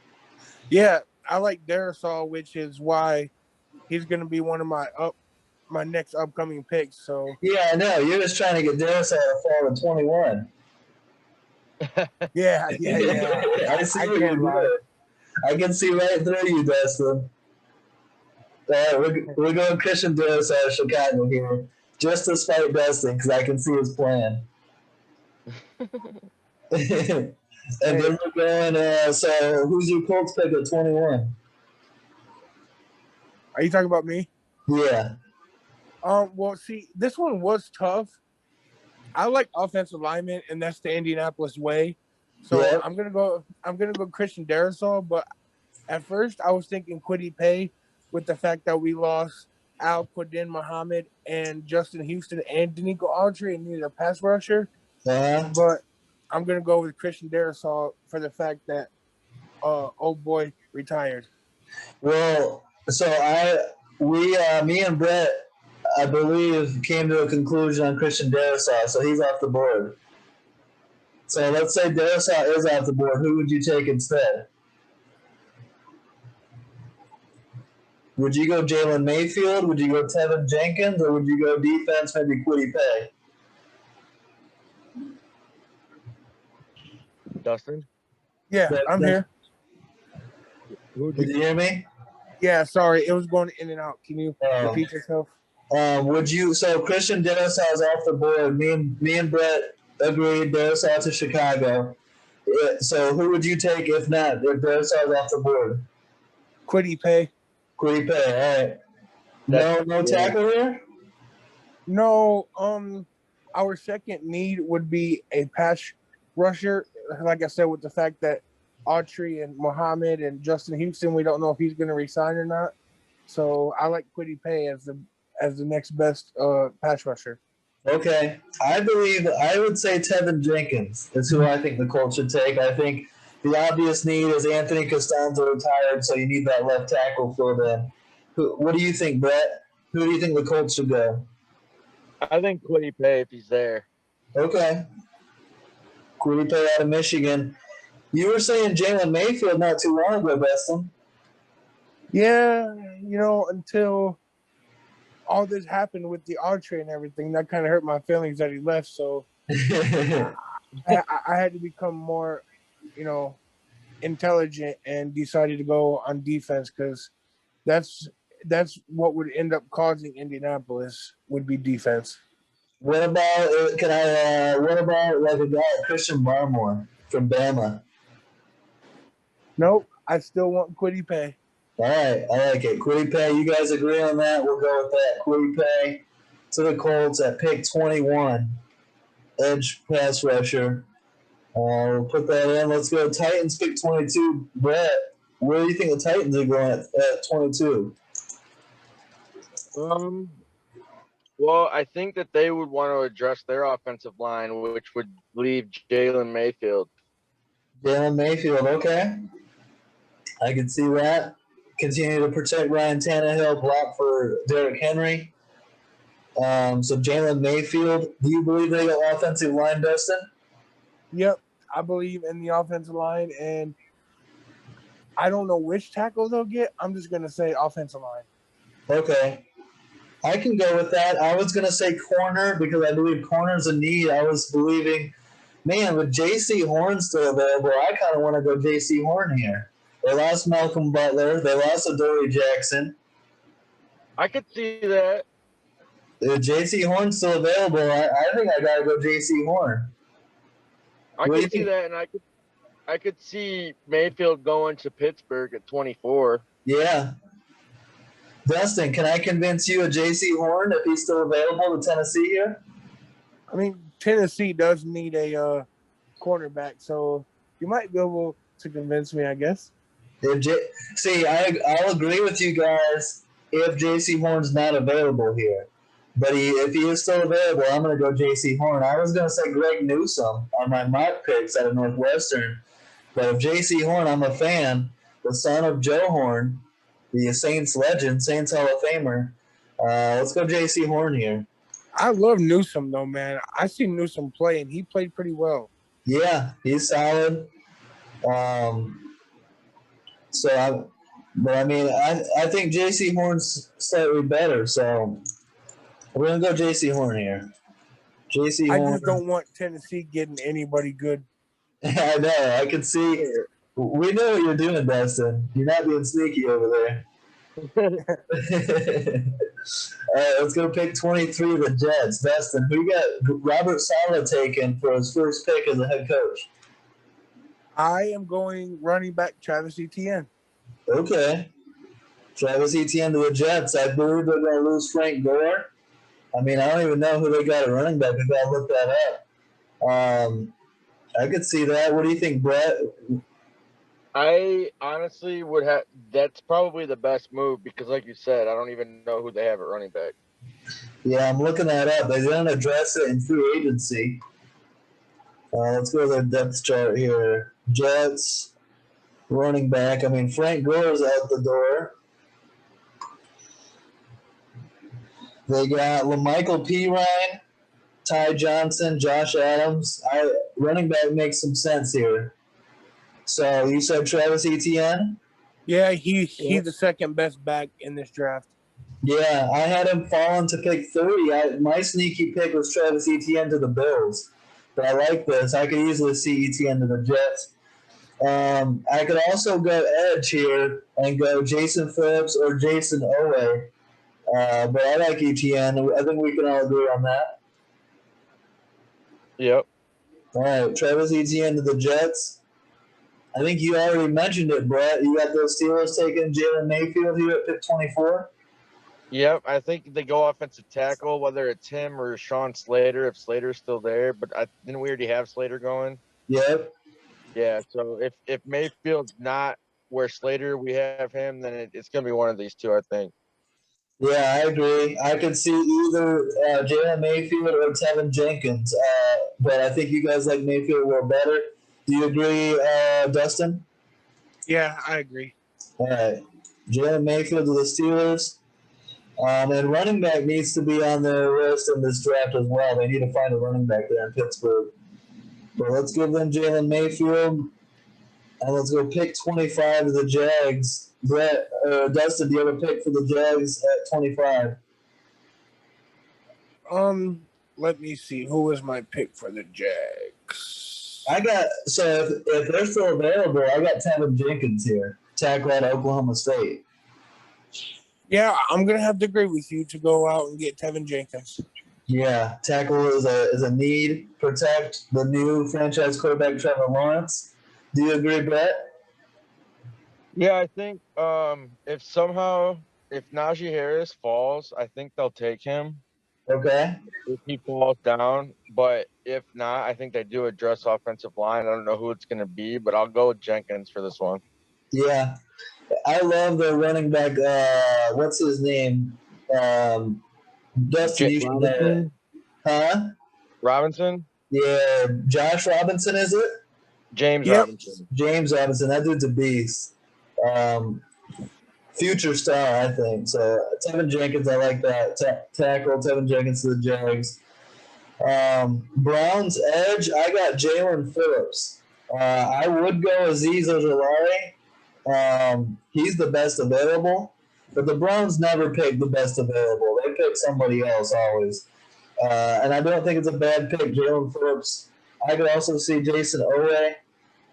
Yeah, I like Darrisaw, which is why he's going to be one of my next upcoming picks. So yeah, I know you're just trying to get Darrisaw to fall to 21. Yeah. I see what you're doing. I can see right through you, Dustin. We're going Christian Darrisaw Chicago here, just to spite Dustin because I can see his plan. And then we're going. So who's your Colts pick at 21? Are you talking about me? Yeah. Well, see, this one was tough. I like offensive linemen, and that's the Indianapolis way. So Yeah. I'm gonna go Christian Darrisaw, but at first I was thinking Kwity Paye with the fact that we lost Al Quadin Muhammad and Justin Houston and Danico Autry and needed a pass rusher. Uh-huh. But I'm gonna go with Christian Darrisaw for the fact that old boy retired. Well, so me and Bret, I believe, came to a conclusion on Christian Darrisaw, so he's off the board. So let's say Darrisaw is off the board. Who would you take instead? Would you go Jalen Mayfield? Would you go Tevin Jenkins? Or would you go defense, maybe Kwity Paye? Dustin? Yeah, I'm here. Did you hear me? Yeah, sorry, it was going in and out. Can you repeat yourself? Would you? So Christian Darrisaw is off the board. Me and Bret agreed Darrisaw to Chicago. So who would you take if not? If Darrisaw is off the board? Kwity Paye. Kwity Paye. All right. No tackle here. No. Our second need would be a pass rusher. Like I said, with the fact that Autry and Muhammad and Justin Houston, we don't know if he's going to resign or not. So I like Kwity Paye as the next best pass rusher. Okay. I would say Tevin Jenkins is who I think the Colts should take. I think the obvious need is Anthony Costanzo retired, so you need that left tackle filled in. What do you think, Bret? Who do you think the Colts should go? I think Kwity Paye if he's there. Okay. Kwity Paye out of Michigan. You were saying Jalen Mayfield not too long ago, Dustin. Yeah, until all this happened with the Autry and everything, that kind of hurt my feelings that he left. So I had to become more, intelligent and decided to go on defense because that's what would end up causing Indianapolis would be defense. What about like a guy Christian Barmore from Bama? Nope, I still want Kwity Paye. All right, I like it. Kwity Paye, you guys agree on that? We'll go with that. Kwity Paye to the Colts at pick 21, edge pass rusher. We'll put that in. Let's go Titans pick 22. Bret, where do you think the Titans are going at 22? Well, I think that they would want to address their offensive line, which would leave Jalen Mayfield. Jalen Mayfield, okay. I can see that. Continue to protect Ryan Tannehill, block for Derrick Henry. So Jalen Mayfield, do you believe they got offensive line, Dustin? Yep, I believe in the offensive line, and I don't know which tackle they'll get. I'm just going to say offensive line. Okay. I can go with that. I was going to say corner because I believe corner's a need. I was believing, man, with J.C. Horn still available, I kind of want to go J.C. Horn here. They lost Malcolm Butler. They lost Adoree Jackson. I could see that. J.C. Horn's still available. I think I got to go J.C. Horn. I could see that, and I could see Mayfield going to Pittsburgh at 24. Yeah. Dustin, can I convince you of J.C. Horn if he's still available to Tennessee here? I mean, Tennessee does need a quarterback, so you might be able to convince me, I guess. I'll agree with you guys if J.C. Horn's not available here. But if he is still available, I'm going to go J.C. Horn. I was going to say Greg Newsome on my mock picks out of Northwestern. But if J.C. Horn, I'm a fan, the son of Joe Horn, the Saints legend, Saints Hall of Famer. Let's go J.C. Horn here. I love Newsome, though, man. I seen Newsome play, and he played pretty well. Yeah, he's solid. I think J.C. Horn's slightly better, so we're going to go J.C. Horn here. J.C. Horn. I just don't want Tennessee getting anybody good. I know. I can see it. We know what you're doing, Dustin. You're not being sneaky over there. All right, let's go pick 23, the Jets. Dustin, who got Robert Saleh taken for his first pick as a head coach? I am going running back Travis Etienne. Okay. Travis Etienne to the Jets. I believe they're going to lose Frank Gore. I mean, I don't even know who they got at running back. I got to look that up. I could see that. What do you think, Bret? I honestly would have. That's probably the best move because, like you said, I don't even know who they have at running back. Yeah, I'm looking that up. They didn't address it in free agency. Let's go to their depth chart here. Jets, running back. I mean, Frank Gore's out the door. They got LaMichael Pirine, Ty Johnson, Josh Adams. Running back makes some sense here. So you said Travis Etienne? Yeah, he's the second best back in this draft. Yeah, I had him falling to pick 30. My sneaky pick was Travis Etienne to the Bills. But I like this. I could easily see Etienne to the Jets. I could also go edge here and go Jason Phillips or Jason Owe. But I like Etienne. I think we can all agree on that. Yep. All right, Travis Etienne to the Jets. I think you already mentioned it, Bret. You got those Steelers taking Jalen Mayfield here at pick 24. Yep. I think they go offensive tackle, whether it's him or Sean Slater, if Slater's still there. But didn't we already have Slater going? Yep. Yeah. So if Mayfield's not where Slater, we have him, then it's going to be one of these two, I think. Yeah, I agree. I could see either Jalen Mayfield or Tevin Jenkins, but I think you guys like Mayfield a little better. Do you agree, Dustin? Yeah, I agree. All right. Jalen Mayfield to the Steelers. And running back needs to be on their list in this draft as well. They need to find a running back there in Pittsburgh. But let's give them Jalen Mayfield. And let's go pick 25 to the Jags. Bret, Dustin, do you have a pick for the Jags at 25? Let me see. Who was my pick for the Jags? If they're still available, I got Tevin Jenkins here, tackle at Oklahoma State. Yeah, I'm gonna have to agree with you to go out and get Tevin Jenkins. Yeah, tackle is a need. Protect the new franchise quarterback Trevor Lawrence. Do you agree, Bret? Yeah, I think if Najee Harris falls, I think they'll take him Okay. if he falls down. But if not, I think they do address offensive line. I don't know who it's going to be, but I'll go with Jenkins for this one. Yeah, I love their running back. What's his name? Dustin, you should know it. Huh? Robinson? Yeah, Josh Robinson, is it? James Yep. Robinson. James Robinson. That dude's a beast. Future star, I think. So Tevin Jenkins, I like that. Tackle Tevin Jenkins to the Jags. Browns edge, I got Jalen Phillips. I would go Azeez Ojulari. He's the best available, but the Browns never pick the best available. They pick somebody else always. And I don't think it's a bad pick, Jalen Phillips. I could also see Jason Owe.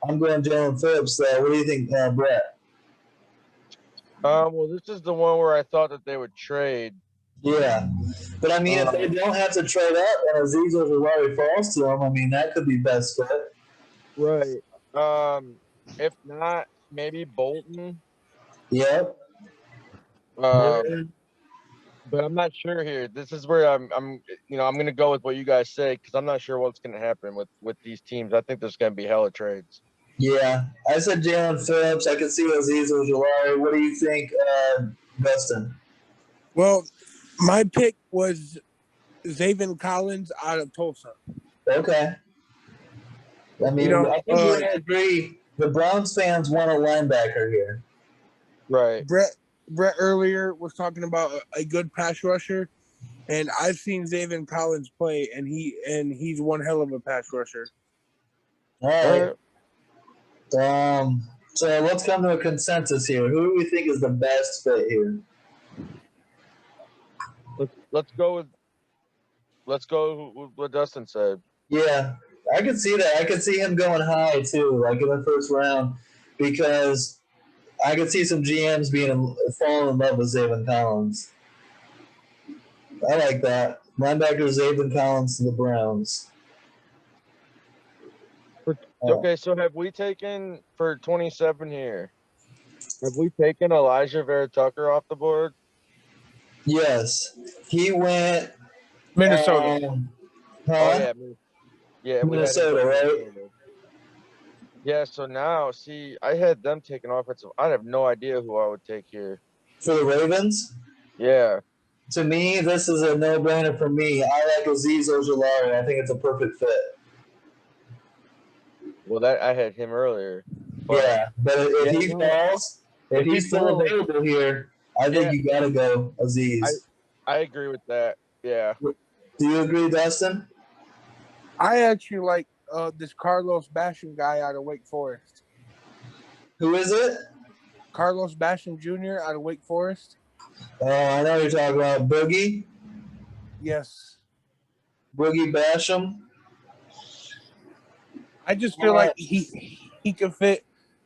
I'm going Jalen Phillips, though. What do you think, Bret? Well, this is the one where I thought that they would trade. Yeah. But, I mean, if they don't have to trade up and Azeez Ojulari falls to them, I mean, that could be best fit. Right. If not, maybe Bolton. Yep. But I'm not sure here. This is where I'm going to go with what you guys say because I'm not sure what's going to happen with these teams. I think there's going to be hella trades. Yeah. I said Jalen Phillips. I could see Azeez Ojulari. What do you think, Dustin? Well, my pick was Zaven Collins out of Tulsa. Okay. I mean, I think we're going to agree. The Browns fans want a linebacker here. Right. Bret earlier was talking about a good pass rusher, and I've seen Zaven Collins play, and he's one hell of a pass rusher. All right. So let's come to a consensus here. Who do we think is the best fit here? Let's go with what Dustin said. Yeah, I could see that. I could see him going high too, like in the first round, because I could see some GMs falling in love with Zaven Collins. I like that. Linebacker Zaven Collins to the Browns. Okay, so have we taken for 27 here? Have we taken Elijah Vera Tucker off the board? Yes, he went. Minnesota. Oh Huh? yeah, we had him Minnesota, going right? Minnesota. Yeah, so now see, I had them taking offensive. I have no idea who I would take here. For the Ravens. Yeah, To me, this is a no-brainer for me. I like Aziz Ojolari. I think it's a perfect fit. well, that I had him earlier, but Yeah, but if yeah, he no, falls, if if he he's still falls, available here, I think yeah, you got to go I Aziz. I agree with that. Yeah, Do you agree, Dustin? I actually like this Carlos Basham guy out of Wake Forest. Who is it? Carlos Basham Jr. out of Wake Forest. I know you're talking about Boogie. Yes. Boogie Basham. I just feel Uh, like he could fit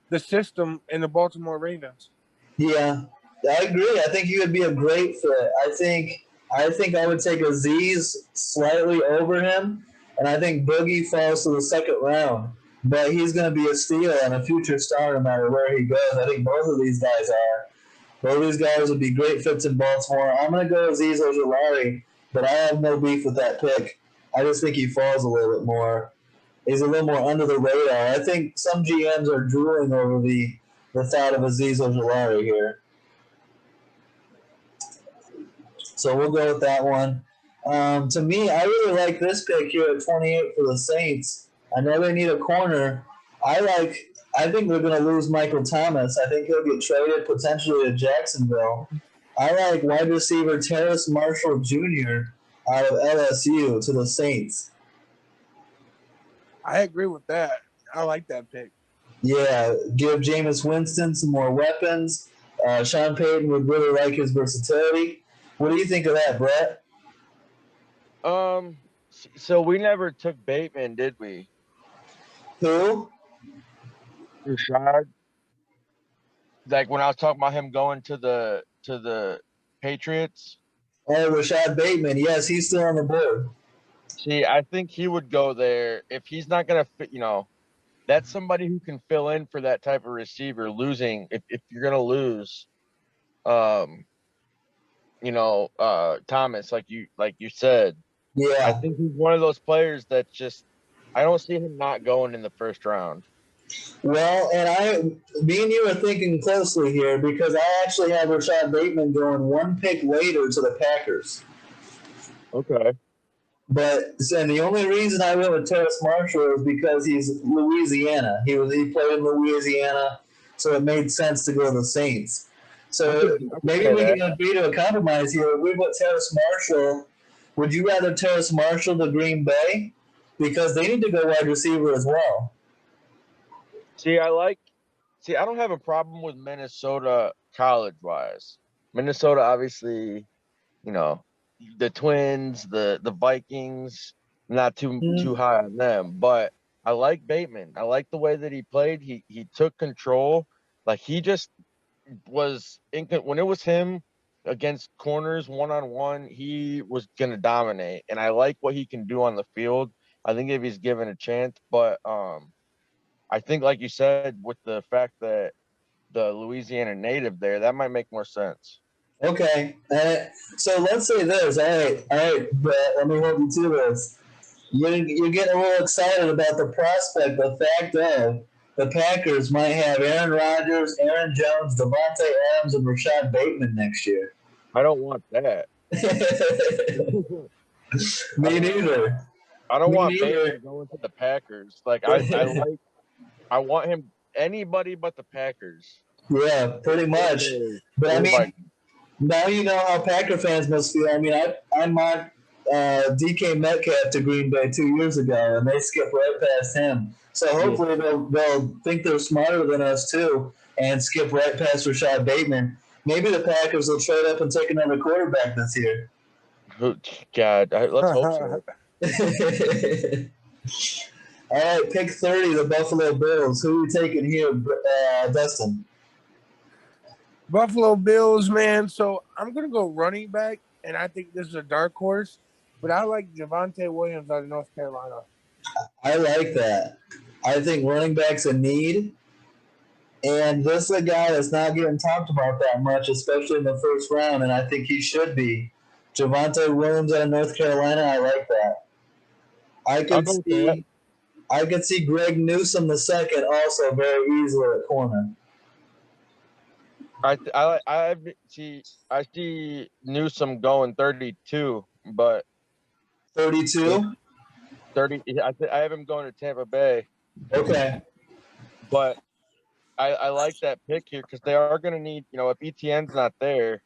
the system in the Baltimore Ravens. yeah, I agree. I think he would be a great fit. I think I would take Aziz slightly over him, and I think Boogie falls to the second round. But he's going to be a steal and a future star no matter where he goes. I think both of these guys are. Both of these guys would be great fits in Baltimore. I'm going to go Aziz Ojolari, but I have no beef with that pick. I just think he falls a little bit more. He's a little more under the radar. I think some GMs are drooling over the thought of Aziz Ojolari here. So we'll go with that one. To me, I really like this pick here at 28 for the Saints. I know they need a corner. I think they're going to lose Michael Thomas. I think he'll get traded potentially to Jacksonville. I like wide receiver Terrace Marshall Jr. out of LSU to the Saints. I agree with that. I like that pick. Yeah, give Jameis Winston some more weapons. Sean Payton would really like his versatility. What do you think of that, Bret? so we never took Bateman, did we? Who? Rashad. Like when I was talking about him going to the Patriots. Oh, Rashad Bateman. Yes, he's still on the board. See, I think he would go there if he's not gonna fit. That's somebody who can fill in for that type of receiver. Losing if you're gonna lose, um, Thomas, like you said, I Yeah. think he's one of those players that just I don't see him not going in the first round. Well, me and you are thinking closely here because I actually have Rashad Bateman going one pick later to the Packers. Okay. And the only reason I went with Terrace Marshall is because he's Louisiana. He played in Louisiana, so it made sense to go to the Saints. So I could maybe say we that. can agree to a compromise here. We put Terrace Marshall. Would you rather Terrace Marshall to Green Bay? Because they need to go wide receiver as well. See, I don't have a problem with Minnesota college wise. Minnesota, obviously, you know, the Twins, the Vikings, not too high on them, but I like Bateman. I like the way that he played. He took control. Like he just was when it was him against corners one on one, he was gonna dominate. And I like what he can do on the field. I think if he's given a chance, but I think like you said, with the fact that the Louisiana native there, that might make more sense. Okay. So let's say this. All right, Brett, let me hold you to this. You're getting a little excited about the prospect, the fact of the Packers might have Aaron Rodgers, Aaron Jones, Devontae Adams, and Rashad Bateman next year. I don't want that. Me neither. I don't Me want neither. Bateman going to the Packers. Like I want him anybody but the Packers. Yeah, pretty much. But I Or the mean, Vikings. now you know how Packer fans must feel. I mean, I mocked DK Metcalf to Green Bay 2 years ago, and they skipped right past him. So hopefully they'll think they're smarter than us too, and skip right past Rashad Bateman. Maybe the Packers will trade up and take another quarterback this year. God, let's hope so. All right, pick 30, the Buffalo Bills. Who are we taking here, Dustin? Buffalo Bills, man. So I'm gonna go running back, and I think this is a dark horse, but I like Javonte Williams out of North Carolina. I like that. I think running back's a need. And this is a guy that's not getting talked about that much, especially in the first round, and I think he should be. Javonte Williams out of North Carolina, I like that. I could see Greg Newsome the second also very easily at corner. I see Newsome going 32, but 32? 30. I have him going to Tampa Bay, Okay. but I like that pick here because they are going to need, if ETN's not there,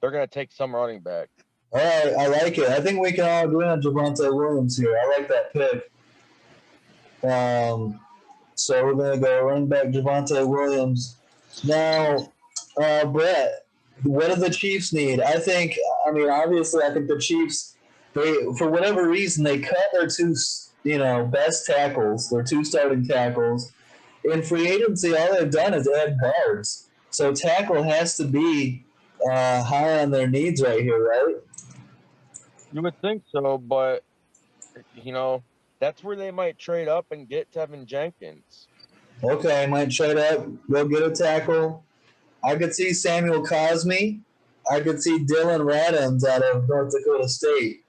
they're going to take some running back. All right, I like it. I think we can all agree on Javonte Williams here. I like that pick. So we're going to go running back Javonte Williams. Now, Bret, what do the Chiefs need? Obviously, I think the Chiefs, for whatever reason, they cut their two, best tackles, their two starting tackles. In free agency, all they've done is add guards. So tackle has to be high on their needs right here, right? You would think so, but that's where they might trade up and get Tevin Jenkins. Okay, might trade up, go get a tackle. I could see Samuel Cosme. I could see Dylan Radins out of North Dakota State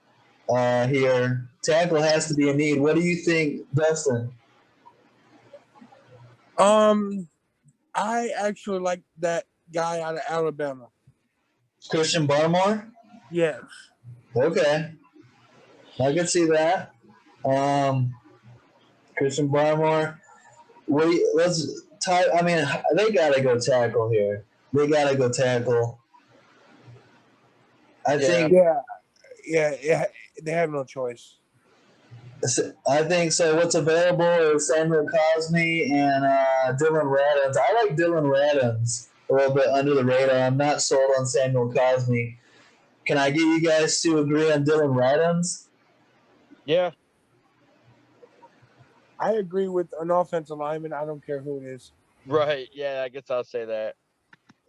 here. Tackle has to be a need. What do you think, Dustin? I actually like that guy out of Alabama. Christian Barmore? Yes. Okay. I could see that. Christian Barmore. They got to go tackle here. They got to go tackle. I think. Yeah. They have no choice. I think so. What's available is Samuel Cosme and Dylan Radins. I like Dylan Radins a little bit under the radar. I'm not sold on Samuel Cosme. Can I get you guys to agree on Dylan Radins? Yeah. I agree with an offensive lineman. I don't care who it is. Right. Yeah, I guess I'll say that.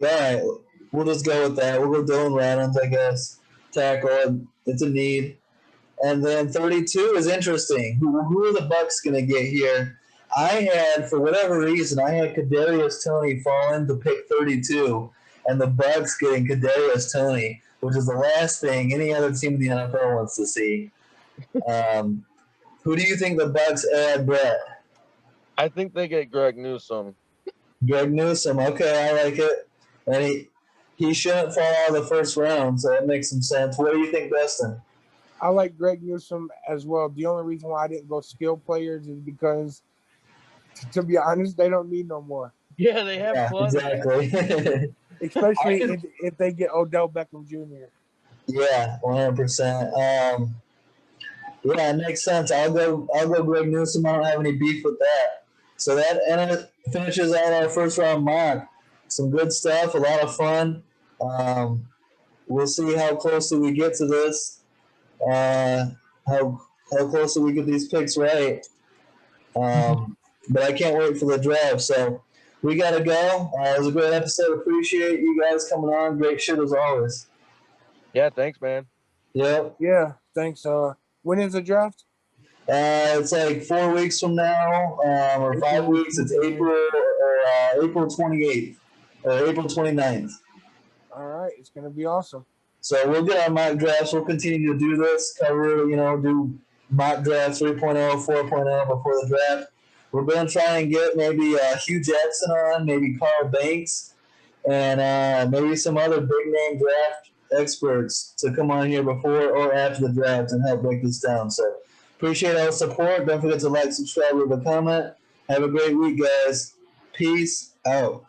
All right. We'll just go with that. We'll go Dylan Radins, I guess. Tackle. It's a need. And then 32 is interesting. Who are the Bucks going to get here? For whatever reason, I had Kadarius Toney falling to pick 32, and the Bucks getting Kadarius Toney, which is the last thing any other team in the NFL wants to see. Who do you think the Bucks add, Bret? I think they get Greg Newsome. Greg Newsome. Okay, I like it. And he shouldn't fall out of the first round, so that makes some sense. What do you think, Dustin? I like Greg Newsome as well. The only reason why I didn't go skill players is because, to be honest, they don't need no more. Yeah, they have plenty. Exactly. Especially if they get Odell Beckham Jr. Yeah, 100%. Yeah, it makes sense. I'll go Greg Newsome. I don't have any beef with that. So that finishes out our first round mock. Some good stuff, a lot of fun. We'll see how closely we get to this. How closely we get these picks right. But I can't wait for the draft. So we got to go. It was a great episode. Appreciate you guys coming on. Great shit as always. Yeah, thanks, man. Yep. Yeah, thanks. When is the draft? It's like 4 weeks from now, or 5 weeks. It's April 28th or April 29th. All right, it's gonna be awesome. So we'll get our mock drafts. We'll continue to do this, do mock drafts 3.0, 4.0 before the draft. We're going to try and get maybe Hugh Jackson on, maybe Carl Banks, and maybe some other big-name draft experts to come on here before or after the draft and help break this down. So appreciate all the support. Don't forget to like, subscribe, leave a comment. Have a great week, guys. Peace out.